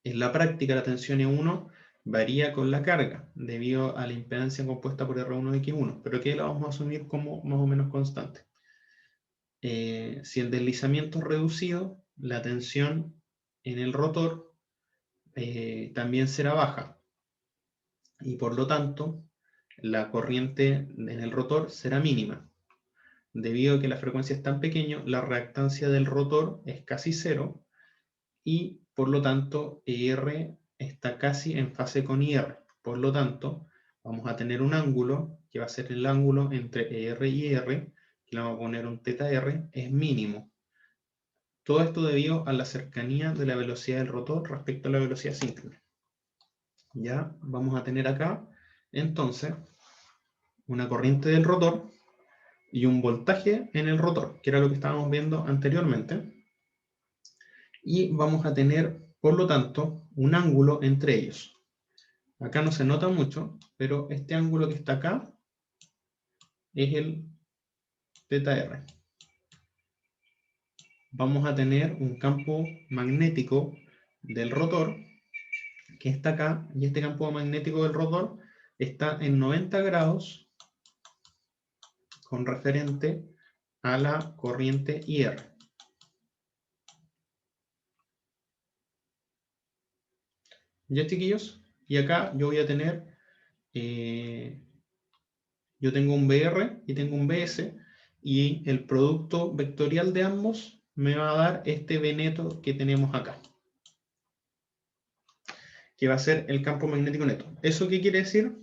A: En la práctica la tensión E1 varía con la carga, debido a la impedancia compuesta por R1X1, pero que la vamos a asumir como más o menos constante. Si el deslizamiento es reducido, la tensión en el rotor también será baja, y por lo tanto, la corriente en el rotor será mínima. Debido a que la frecuencia es tan pequeña, la reactancia del rotor es casi cero, y por lo tanto ER está casi en fase con IR. Por lo tanto, vamos a tener un ángulo que va a ser el ángulo entre ER y IR, que le vamos a poner un θr, es mínimo. Todo esto debido a la cercanía de la velocidad del rotor respecto a la velocidad síncrona. Ya vamos a tener acá, entonces, una corriente del rotor y un voltaje en el rotor, que era lo que estábamos viendo anteriormente. Y vamos a tener, por lo tanto, un ángulo entre ellos. Acá no se nota mucho, pero este ángulo que está acá es el θr. Vamos a tener un campo magnético del rotor que está acá, y este campo magnético del rotor está en 90 grados con referente a la corriente IR. ¿Ya, chiquillos? Y acá yo voy a tener, yo tengo un BR y tengo un BS, y el producto vectorial de ambos me va a dar este B neto que tenemos acá, que va a ser el campo magnético neto. ¿Eso qué quiere decir?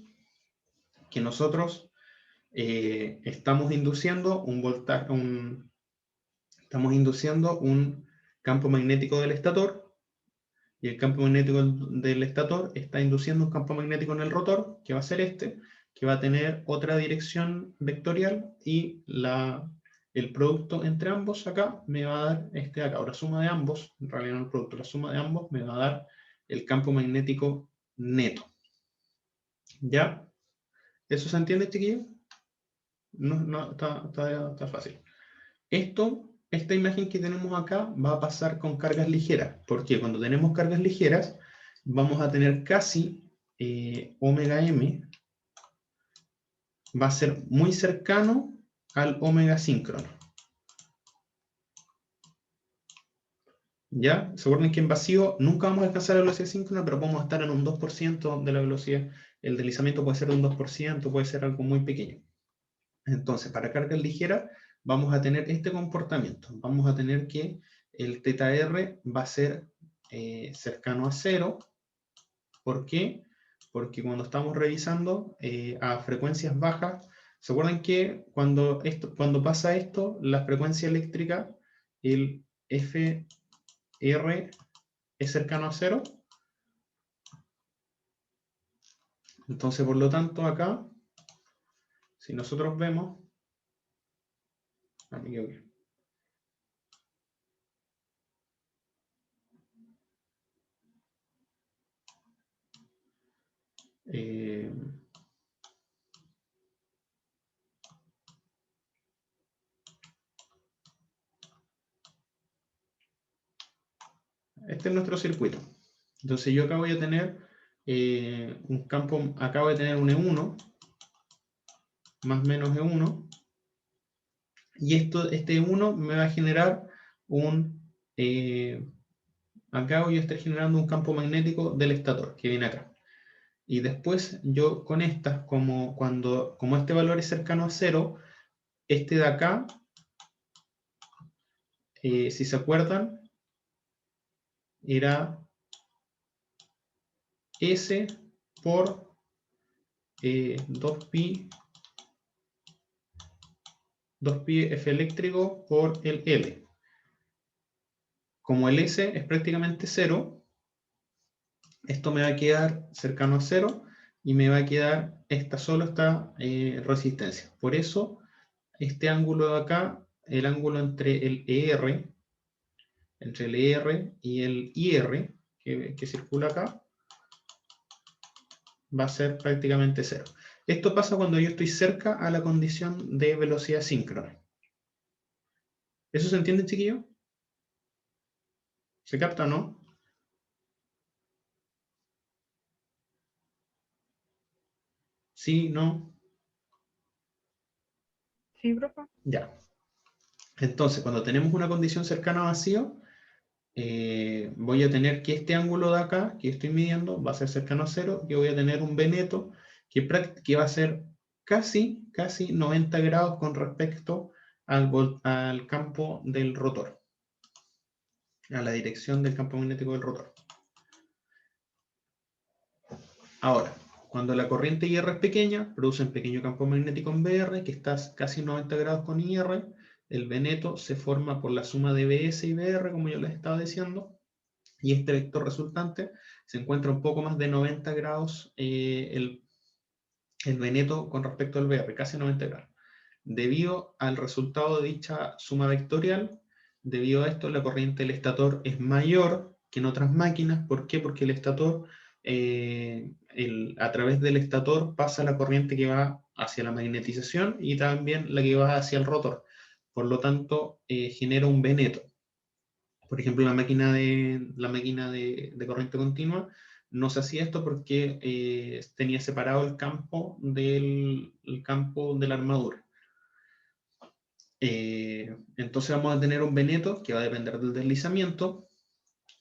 A: Que nosotros estamos induciendo estamos induciendo un campo magnético del estator, y el campo magnético del estator está induciendo un campo magnético en el rotor, que va a ser este, que va a tener otra dirección vectorial, y el producto entre ambos acá me va a dar este de acá. Ahora, suma de ambos, en realidad no el producto, la suma de ambos me va a dar el campo magnético neto. ¿Ya? ¿Eso se entiende, chiquillos? No, está fácil. Esta imagen que tenemos acá va a pasar con cargas ligeras, porque cuando tenemos cargas ligeras vamos a tener casi omega m, va a ser muy cercano al omega síncrono. ¿Ya? ¿Se acuerdan que en vacío nunca vamos a alcanzar la velocidad síncrona, pero podemos estar en un 2% de la velocidad? El deslizamiento puede ser de un 2%, puede ser algo muy pequeño. Entonces, para cargas ligeras vamos a tener este comportamiento. Vamos a tener que el θr va a ser cercano a 0. ¿Por qué? Porque cuando estamos revisando a frecuencias bajas, ¿se acuerdan que cuando pasa esto, la frecuencia eléctrica, el FR es cercano a 0? Entonces, por lo tanto, acá, si nosotros vemos, me equivoqué. Este es nuestro circuito. Entonces yo acá voy a tener un campo, acá voy a tener un E1, más menos E1, y este E1 me va a generar acá voy a estar generando un campo magnético del estator, que viene acá. Y después yo con estas, como este valor es cercano a 0, este de acá, si se acuerdan, era S por 2pi F eléctrico por el L. Como el S es prácticamente 0, esto me va a quedar cercano a 0, y me va a quedar solo esta resistencia. Por eso, este ángulo de acá, el ángulo entre el ER y el IR, que circula acá, va a ser prácticamente 0. Esto pasa cuando yo estoy cerca a la condición de velocidad síncrona. ¿Eso se entiende, chiquillo? ¿Se capta o no? ¿Sí? ¿No?
D: Sí, profe.
A: Ya. Entonces, cuando tenemos una condición cercana a vacío, voy a tener que este ángulo de acá, que estoy midiendo, va a ser cercano a 0, y voy a tener un B neto que va a ser casi 90 grados con respecto al campo del rotor, a la dirección del campo magnético del rotor. Ahora, cuando la corriente IR es pequeña, produce un pequeño campo magnético en BR, que está casi 90 grados con IR. El B neto se forma por la suma de BS y BR, como yo les estaba diciendo, y este vector resultante se encuentra un poco más de 90 grados el B neto con respecto al BR, casi 90 grados. Debido al resultado de dicha suma vectorial, debido a esto la corriente del estator es mayor que en otras máquinas. ¿Por qué? Porque el estator, a través del estator pasa la corriente que va hacia la magnetización y también la que va hacia el rotor. Por lo tanto, genera un B neto. Por ejemplo, la máquina de corriente continua no se hacía esto porque tenía separado el campo de la armadura. Entonces vamos a tener un B neto que va a depender del deslizamiento.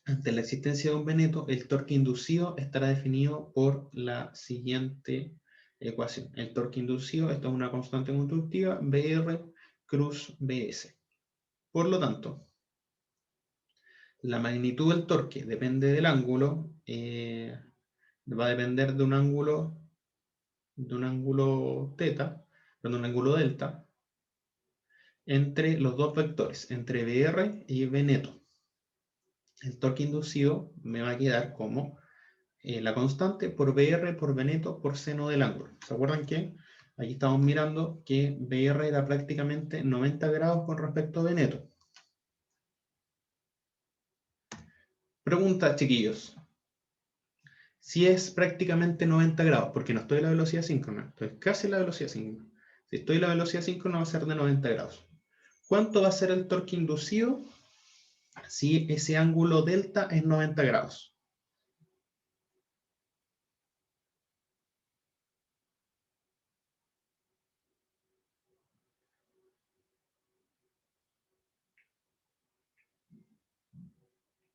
A: Ante la existencia de un B neto, el torque inducido estará definido por la siguiente ecuación. El torque inducido, esto es una constante constructiva, BR cruz BS. Por lo tanto, la magnitud del torque depende del ángulo, va a depender de un ángulo θ, de un ángulo delta, entre los dos vectores, entre BR y B neto. El torque inducido me va a quedar como la constante por BR por B neto por seno del ángulo. ¿Se acuerdan que aquí estamos mirando que BR era prácticamente 90 grados con respecto a B neto? Pregunta, chiquillos. Si es prácticamente 90 grados, porque no estoy en la velocidad síncrona, estoy casi en la velocidad síncrona. Si estoy en la velocidad síncrona va a ser de 90 grados. ¿Cuánto va a ser el torque inducido si ese ángulo delta es 90 grados?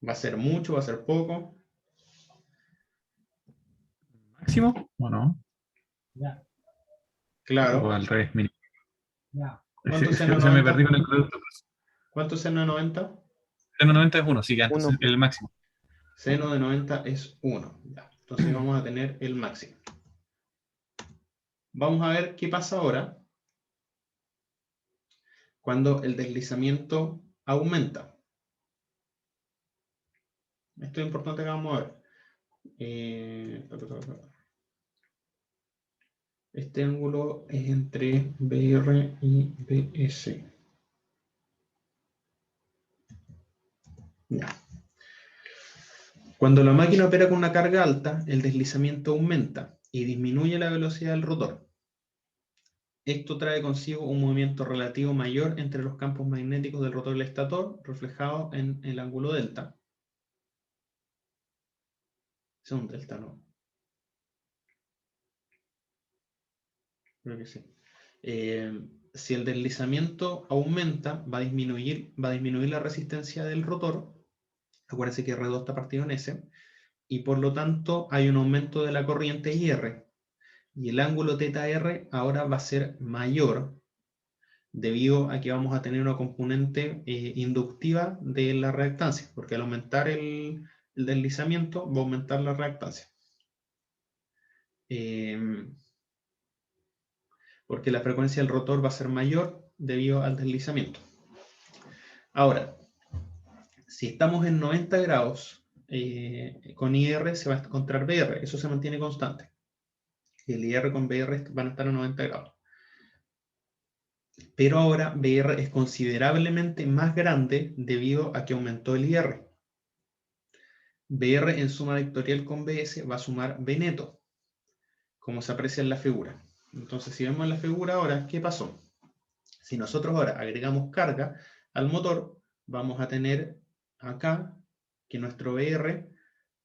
A: ¿Va a ser mucho? ¿Va a ser poco?
C: ¿Máximo o no?
A: Claro.
C: O al revés, mínimo.
A: ¿Cuánto es seno de
C: Se me
A: 90?
C: perdí con el producto.
A: ¿Cuánto es seno de 90?
C: Seno 90 es 1, sí, que antes
B: 1.
C: el máximo.
A: Seno de 90 es 1. Ya. Entonces vamos a tener el máximo. Vamos a ver qué pasa ahora cuando el deslizamiento aumenta. Esto es importante que vamos a ver. Este ángulo es entre BR y BS. Ya. Cuando la máquina opera con una carga alta, el deslizamiento aumenta y disminuye la velocidad del rotor. Esto trae consigo un movimiento relativo mayor entre los campos magnéticos del rotor y el estator, reflejado en el ángulo delta. Es un delta, ¿no? Creo que sí. Si el deslizamiento aumenta, va a disminuir la resistencia del rotor. Acuérdense que R2 está partido en S. Y por lo tanto hay un aumento de la corriente IR. Y el ángulo θR ahora va a ser mayor debido a que vamos a tener una componente inductiva de la reactancia, porque al aumentar el deslizamiento va a aumentar la reactancia. Porque la frecuencia del rotor va a ser mayor debido al deslizamiento. Ahora, si estamos en 90 grados, con IR se va a encontrar BR, eso se mantiene constante. El IR con BR van a estar a 90 grados. Pero ahora BR es considerablemente más grande debido a que aumentó el IR. BR en suma vectorial con BS va a sumar B neto, como se aprecia en la figura. Entonces, si vemos la figura ahora, ¿qué pasó? Si nosotros ahora agregamos carga al motor, vamos a tener acá que nuestro BR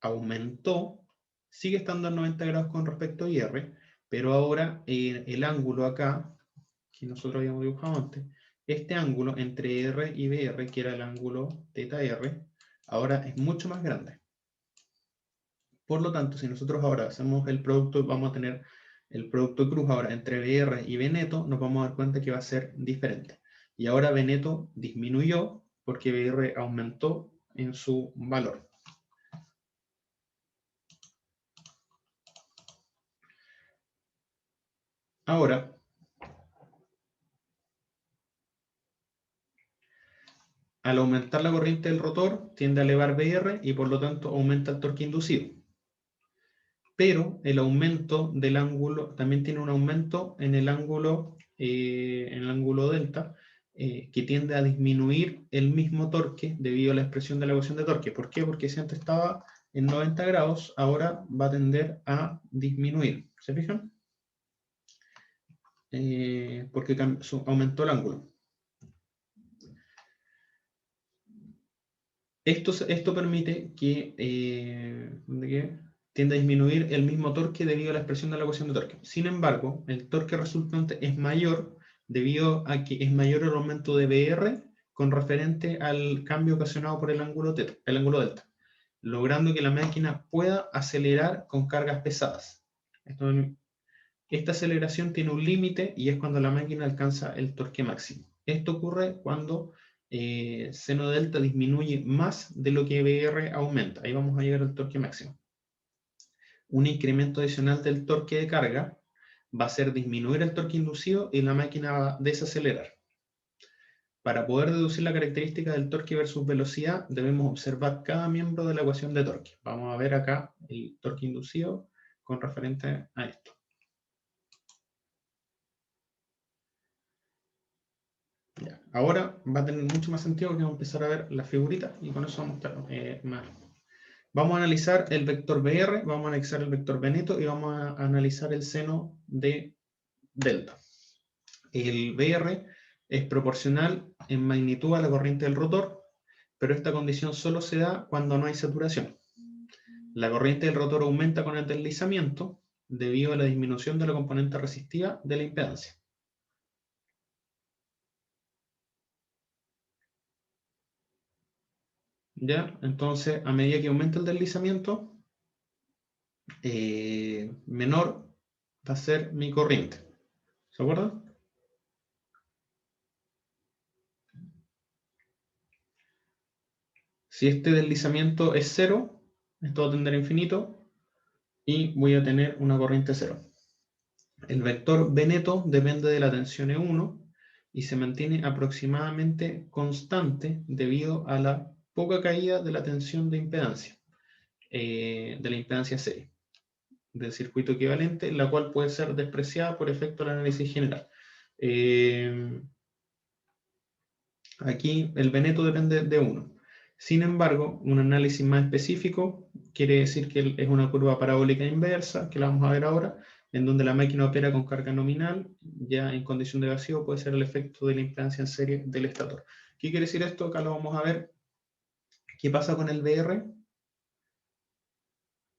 A: aumentó, sigue estando a 90 grados con respecto a IR, Pero ahora el ángulo acá, que nosotros habíamos dibujado antes, este ángulo entre R y BR, que era el ángulo θ R, ahora es mucho más grande. Por lo tanto, si nosotros ahora hacemos el producto, vamos a tener el producto cruz ahora entre BR y B neto, nos vamos a dar cuenta que va a ser diferente. Y ahora B neto disminuyó porque BR aumentó en su valor. Ahora, al aumentar la corriente del rotor, tiende a elevar BR y por lo tanto aumenta el torque inducido. Pero el aumento del ángulo también tiene un aumento en el ángulo delta, que tiende a disminuir el mismo torque debido a la expresión de la ecuación de torque. ¿Por qué? Porque si antes estaba en 90 grados, ahora va a tender a disminuir. ¿Se fijan? Porque aumentó el ángulo. Esto permite que tiende a disminuir el mismo torque debido a la expresión de la ecuación de torque. Sin embargo, el torque resultante es mayor debido a que es mayor el aumento de BR con referente al cambio ocasionado por el ángulo delta, logrando que la máquina pueda acelerar con cargas pesadas. Esta aceleración tiene un límite y es cuando la máquina alcanza el torque máximo. Esto ocurre cuando seno delta disminuye más de lo que BR aumenta. Ahí vamos a llegar al torque máximo. Un incremento adicional del torque de carga va a ser disminuir el torque inducido y la máquina va a desacelerar. Para poder deducir la característica del torque versus velocidad, debemos observar cada miembro de la ecuación de torque. Vamos a ver acá el torque inducido con referente a esto. Ya. Ahora va a tener mucho más sentido que vamos a empezar a ver la figurita y con eso vamos a estar más. Vamos a analizar el vector BR, vamos a analizar el vector B neto y vamos a analizar el seno de delta. El BR es proporcional en magnitud a la corriente del rotor, pero esta condición solo se da cuando no hay saturación. La corriente del rotor aumenta con el deslizamiento debido a la disminución de la componente resistiva de la impedancia. ¿Ya? Entonces, a medida que aumenta el deslizamiento, menor va a ser mi corriente. ¿Se acuerdan? Si este deslizamiento es cero, esto va a tender a infinito y voy a tener una corriente cero. El vector B neto depende de la tensión E1 y se mantiene aproximadamente constante debido a la poca caída de la tensión de impedancia, de la impedancia serie del circuito equivalente, la cual puede ser despreciada por efecto del análisis general. Aquí el B neto depende de 1. Sin embargo, un análisis más específico quiere decir que es una curva parabólica inversa, que la vamos a ver ahora, en donde la máquina opera con carga nominal, ya en condición de vacío puede ser el efecto de la impedancia en serie del estator. ¿Qué quiere decir esto? Acá lo vamos a ver. ¿Qué pasa con el BR?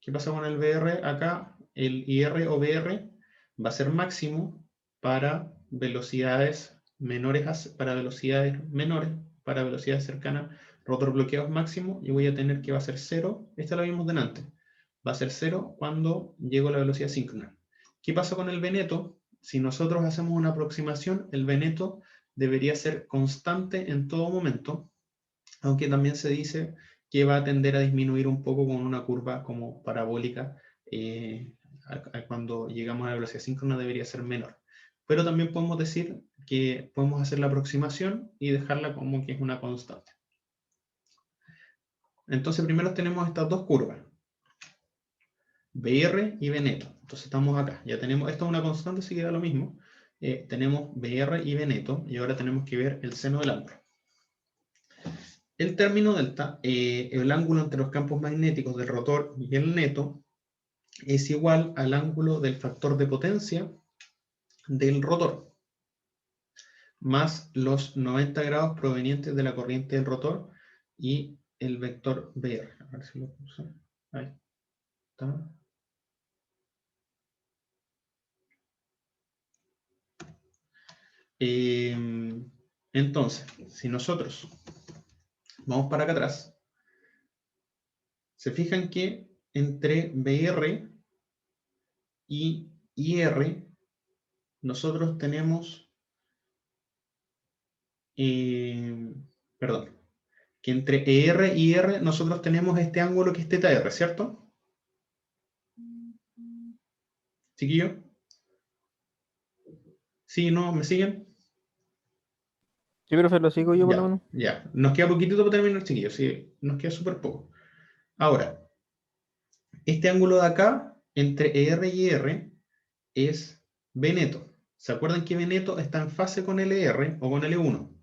A: ¿Qué pasa con el BR? Acá el IR o BR va a ser máximo para velocidades menores, para velocidades cercanas, rotor bloqueados máximo, y voy a tener que va a ser 0, esta la vimos delante, va a ser 0 cuando llego a la velocidad síncrona. ¿Qué pasa con el B neto? Si nosotros hacemos una aproximación, el B neto debería ser constante en todo momento, aunque también se dice que va a tender a disminuir un poco con una curva como parabólica, cuando llegamos a la velocidad síncrona debería ser menor. Pero también podemos decir que podemos hacer la aproximación y dejarla como que es una constante. Entonces primero tenemos estas dos curvas, BR y B neto. Entonces estamos acá, ya tenemos, esto es una constante, así que da lo mismo. Tenemos BR y B neto, y ahora tenemos que ver el seno del ángulo. El término delta, el ángulo entre los campos magnéticos del rotor y el neto, es igual al ángulo del factor de potencia del rotor, más los 90 grados provenientes de la corriente del rotor y el vector BR. A ver si lo puse. Ahí está. Entonces, si nosotros vamos para acá atrás, se fijan que entre BR y IR nosotros tenemos, perdón, que entre ER y IR nosotros tenemos este ángulo que es θr, ¿cierto? ¿Chiquillo? ¿Sí, no? ¿Me siguen?
B: Sí, profe, lo sigo yo por lo
A: Ya,
B: menos.
A: ya. Nos queda poquitito para terminar, chiquillos. Sí, nos queda súper poco. Ahora, este ángulo de acá, entre ER y IR, es B neto. ¿Se acuerdan que B neto está en fase con LR o con L1?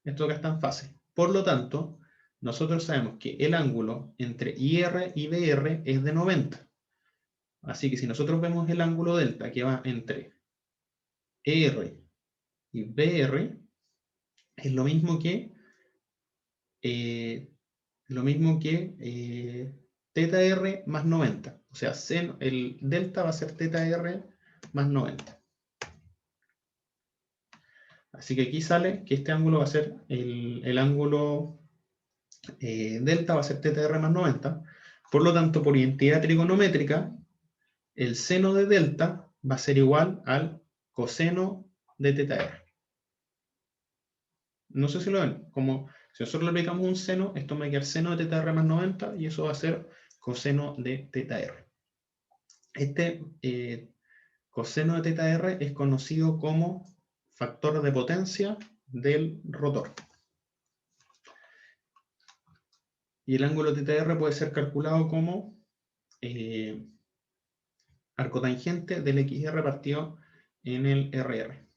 A: Esto acá está en fase. Por lo tanto, nosotros sabemos que el ángulo entre IR y BR es de 90. Así que si nosotros vemos el ángulo delta que va entre ER y BR, es lo mismo que θr más 90. O sea, el delta va a ser θr más 90. Así que aquí sale que este ángulo va a ser, el ángulo delta va a ser θr más 90. Por lo tanto, por identidad trigonométrica, el seno de delta va a ser igual al coseno de θr. No sé si lo ven, como si nosotros le aplicamos un seno, esto me va a quedar seno de θr más 90 y eso va a ser coseno de θr. Este coseno de θr es conocido como factor de potencia del rotor. Y el ángulo θr puede ser calculado como arcotangente del XR partido en el RR.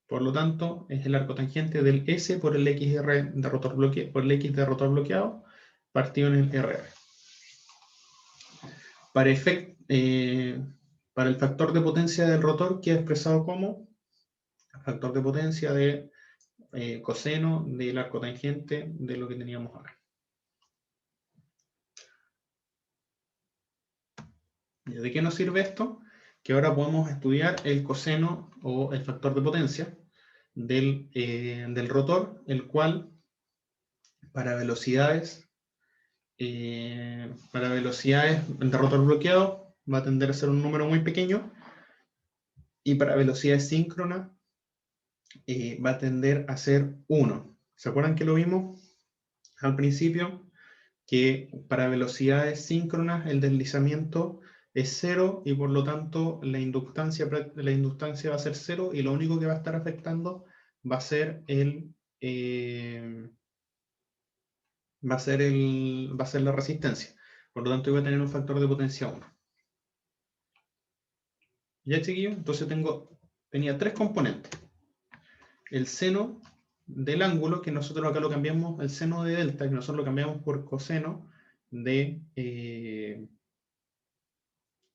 A: Por lo tanto, es el arcotangente del S por el XR de rotor por el X de rotor bloqueado partido en el RR. Para el factor de potencia del rotor queda expresado como factor de potencia de coseno del arcotangente de lo que teníamos acá. ¿De qué nos sirve esto? Que ahora podemos estudiar el coseno o el factor de potencia del rotor, el cual para velocidades de rotor bloqueado va a tender a ser un número muy pequeño, y para velocidades síncronas va a tender a ser 1. ¿Se acuerdan que lo vimos al principio? Que para velocidades síncronas el deslizamiento es 0 y por lo tanto la inductancia va a ser 0 y lo único que va a estar afectando va a ser la resistencia. Por lo tanto, iba a tener un factor de potencia 1. ¿Ya, chiquillos? Entonces tenía tres componentes. El seno del ángulo, que nosotros acá lo cambiamos, el seno de delta, que nosotros lo cambiamos por coseno de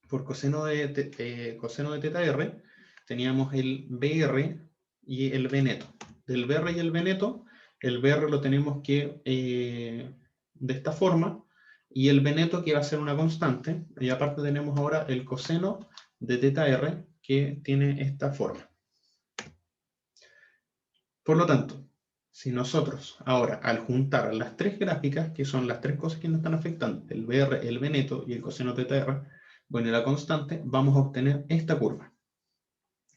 A: θr. Teníamos el BR y el B neto. Del BR y el B neto, el BR lo tenemos que de esta forma, y el B neto que va a ser una constante, y aparte tenemos ahora el coseno de θr que tiene esta forma. Por lo tanto, si nosotros ahora al juntar las tres gráficas, que son las tres cosas que nos están afectando, el BR, el B neto y el coseno de θr, bueno, y la constante, vamos a obtener esta curva,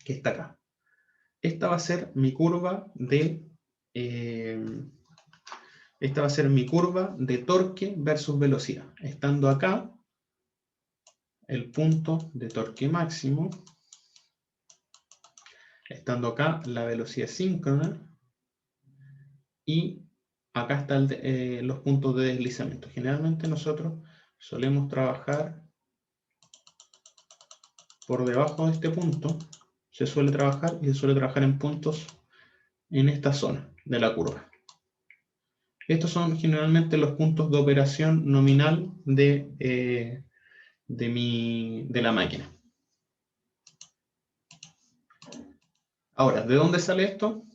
A: que está acá. Esta va a ser mi curva de torque versus velocidad. Estando acá, el punto de torque máximo. Estando acá, la velocidad síncrona. Y acá están los puntos de deslizamiento. Generalmente nosotros solemos trabajar por debajo de este punto. Se suele trabajar en puntos en esta zona de la curva. Estos son generalmente los puntos de operación nominal de la máquina. Ahora, ¿de dónde sale esto?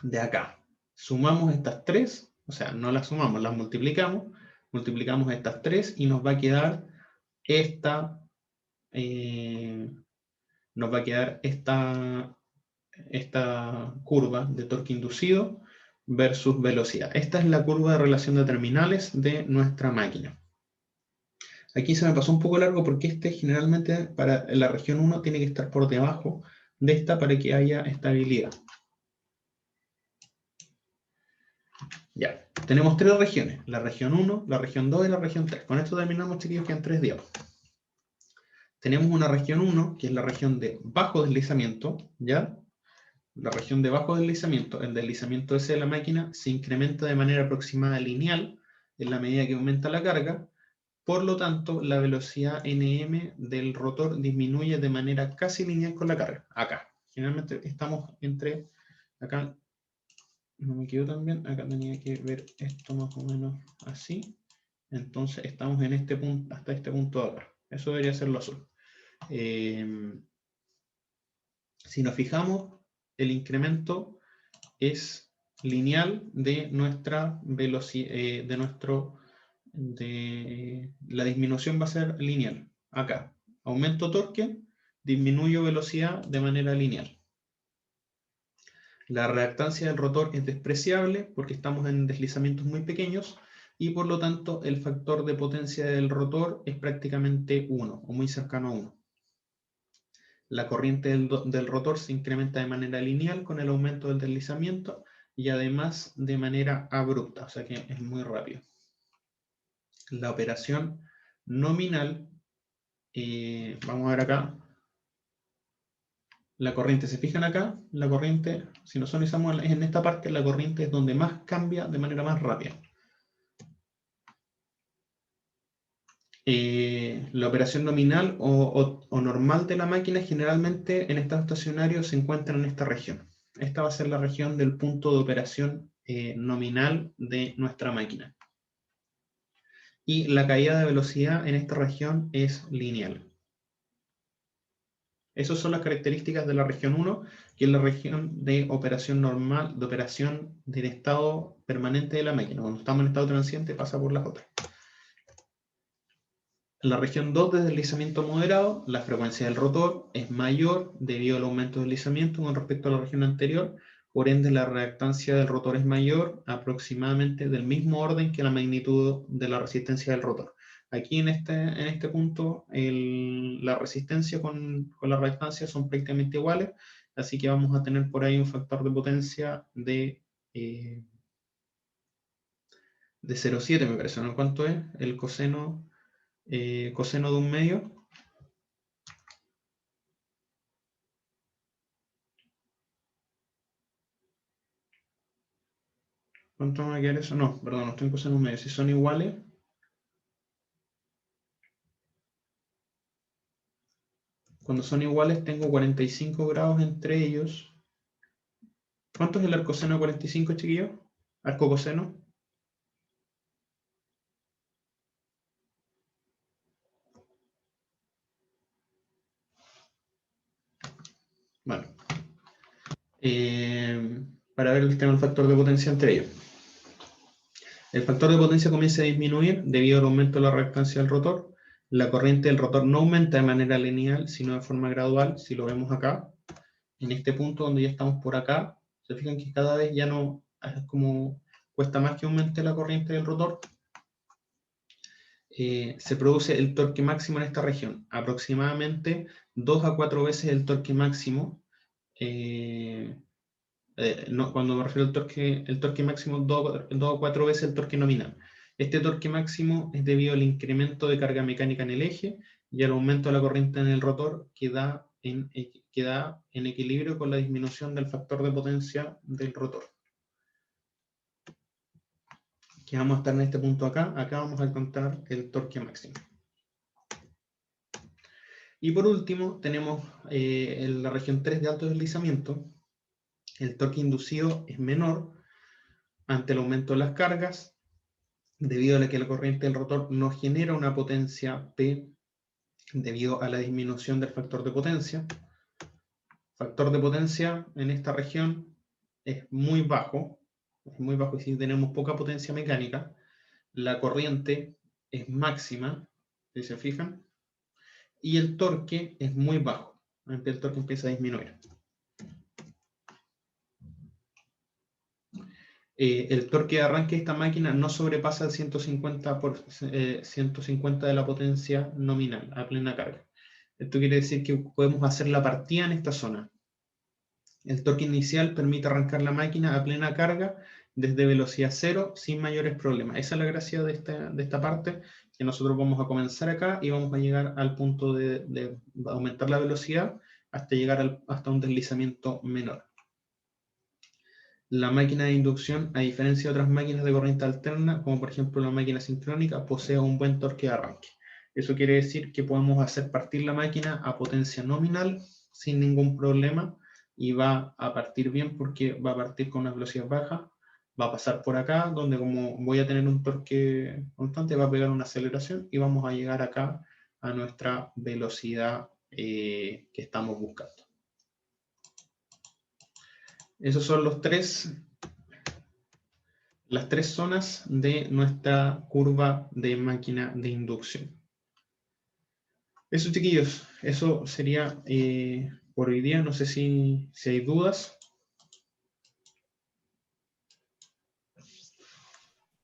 A: De acá. Sumamos estas tres, o sea, no las sumamos, las multiplicamos estas tres y nos va a quedar esta nos va a quedar esta curva de torque inducido versus velocidad. Esta es la curva de relación de terminales de nuestra máquina. Aquí se me pasó un poco largo porque este generalmente para la región 1 tiene que estar por debajo de esta para que haya estabilidad. Ya, tenemos tres regiones, la región 1, la región 2 y la región 3. Con esto terminamos, chiquillos, que en 3 diapos. Tenemos una región 1, que es la región de bajo deslizamiento, ¿ya? La región de bajo deslizamiento, el deslizamiento ese de la máquina se incrementa de manera aproximada lineal en la medida que aumenta la carga. Por lo tanto, la velocidad Nm del rotor disminuye de manera casi lineal con la carga. Acá. Generalmente estamos entre... Acá no me quedo tan bien. Acá tenía que ver esto más o menos así. Entonces estamos en este punto, hasta este punto de acá. Eso debería ser lo azul. Si nos fijamos, el incremento es lineal de nuestra velocidad, la disminución va a ser lineal. Acá, aumento torque, disminuyo velocidad de manera lineal. La reactancia del rotor es despreciable porque estamos en deslizamientos muy pequeños y por lo tanto el factor de potencia del rotor es prácticamente 1 o muy cercano a 1. La corriente del rotor se incrementa de manera lineal con el aumento del deslizamiento y además de manera abrupta, o sea que es muy rápido. La operación nominal, vamos a ver acá, la corriente, ¿se fijan acá? La corriente, si nos visualizamos en esta parte, la corriente es donde más cambia de manera más rápida. La operación nominal o normal de la máquina generalmente en estados estacionarios se encuentra en esta región. Esta va a ser la región del punto de operación nominal de nuestra máquina. Y la caída de velocidad en esta región es lineal. Esas son las características de la región 1, que es la región de operación normal, de operación del estado permanente de la máquina. Cuando estamos en estado transiente pasa por las otras. En la región 2 de deslizamiento moderado, la frecuencia del rotor es mayor debido al aumento de deslizamiento con respecto a la región anterior, por ende la reactancia del rotor es mayor, aproximadamente del mismo orden que la magnitud de la resistencia del rotor. Aquí en este punto la resistencia con la reactancia son prácticamente iguales, así que vamos a tener por ahí un factor de potencia de 0,7 me parece, ¿no? ¿Cuánto es el coseno de un medio? ¿Cuánto me va a quedar eso? No, perdón, no estoy en coseno de un medio. Si son iguales, cuando son iguales tengo 45 grados entre ellos. ¿Cuánto es el arcoseno de 45, chiquillos? Arcocoseno. Bueno. Para ver el tema del factor de potencia entre ellos. El factor de potencia comienza a disminuir debido al aumento de la reactancia del rotor. La corriente del rotor no aumenta de manera lineal, sino de forma gradual, si lo vemos acá. En este punto donde ya estamos por acá, se fijan que cada vez ya no, es como cuesta más que aumente la corriente del rotor. Se produce el torque máximo en esta región, aproximadamente 2 a 4 veces el torque máximo. No, cuando me refiero al torque, el torque máximo 2 o 4 veces el torque nominal. Este torque máximo es debido al incremento de carga mecánica en el eje y al aumento de la corriente en el rotor que da en equilibrio con la disminución del factor de potencia del rotor. Que vamos a estar en este punto acá. Acá vamos a encontrar el torque máximo. Y por último tenemos en la región 3 de alto deslizamiento. El torque inducido es menor ante el aumento de las cargas, debido a que la corriente del rotor no genera una potencia P debido a la disminución del factor de potencia. Factor de potencia en esta región es muy bajo y si tenemos poca potencia mecánica, la corriente es máxima, si se fijan, y el torque es muy bajo. el torque empieza a disminuir. El torque de arranque de esta máquina no sobrepasa el 150 de la potencia nominal a plena carga. Esto quiere decir que podemos hacer la partida en esta zona. El torque inicial permite arrancar la máquina a plena carga desde velocidad 0 sin mayores problemas. Esa es la gracia de esta parte, que nosotros vamos a comenzar acá y vamos a llegar al punto de aumentar la velocidad hasta llegar hasta un deslizamiento menor. La máquina de inducción, a diferencia de otras máquinas de corriente alterna, como por ejemplo la máquina sincrónica, posee un buen torque de arranque. Eso quiere decir que podemos hacer partir la máquina a potencia nominal sin ningún problema y va a partir bien porque va a partir con una velocidad baja, va a pasar por acá, donde como voy a tener un torque constante, va a pegar una aceleración y vamos a llegar acá a nuestra velocidad que estamos buscando. Esos son las tres zonas de nuestra curva de máquina de inducción. Eso, chiquillos, eso sería por hoy día. No sé si hay dudas.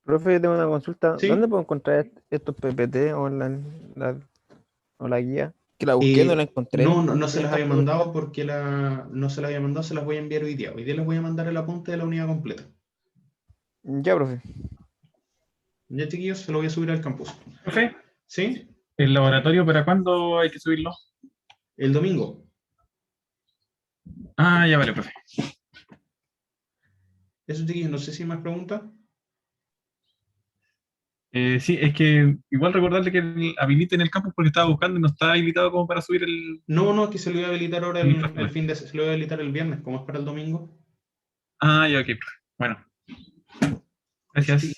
B: Profe, tengo una consulta.
A: ¿Sí?
B: ¿Dónde puedo encontrar estos PPT o la guía? Que la busqué, no la encontré.
A: No se las había mandado porque no se las había mandado, se las voy a enviar hoy día. Hoy día les voy a mandar el apunte de la unidad completa.
B: Ya, profe.
A: Ya, chiquillos, se lo voy a subir al campus.
C: Profe,
A: ¿Sí?
C: ¿el laboratorio para cuándo hay que subirlo?
A: El domingo.
C: Ah, ya vale, profe.
A: Eso, chiquillos, no sé si hay más preguntas.
C: Sí, es que igual recordarle que habiliten el campus porque estaba buscando y no está habilitado como para subir el...
A: No, que se lo voy a habilitar ahora se lo voy a habilitar el viernes, como es para el domingo.
C: Ah, ya, ok, profe. Bueno. Gracias.
A: Sí.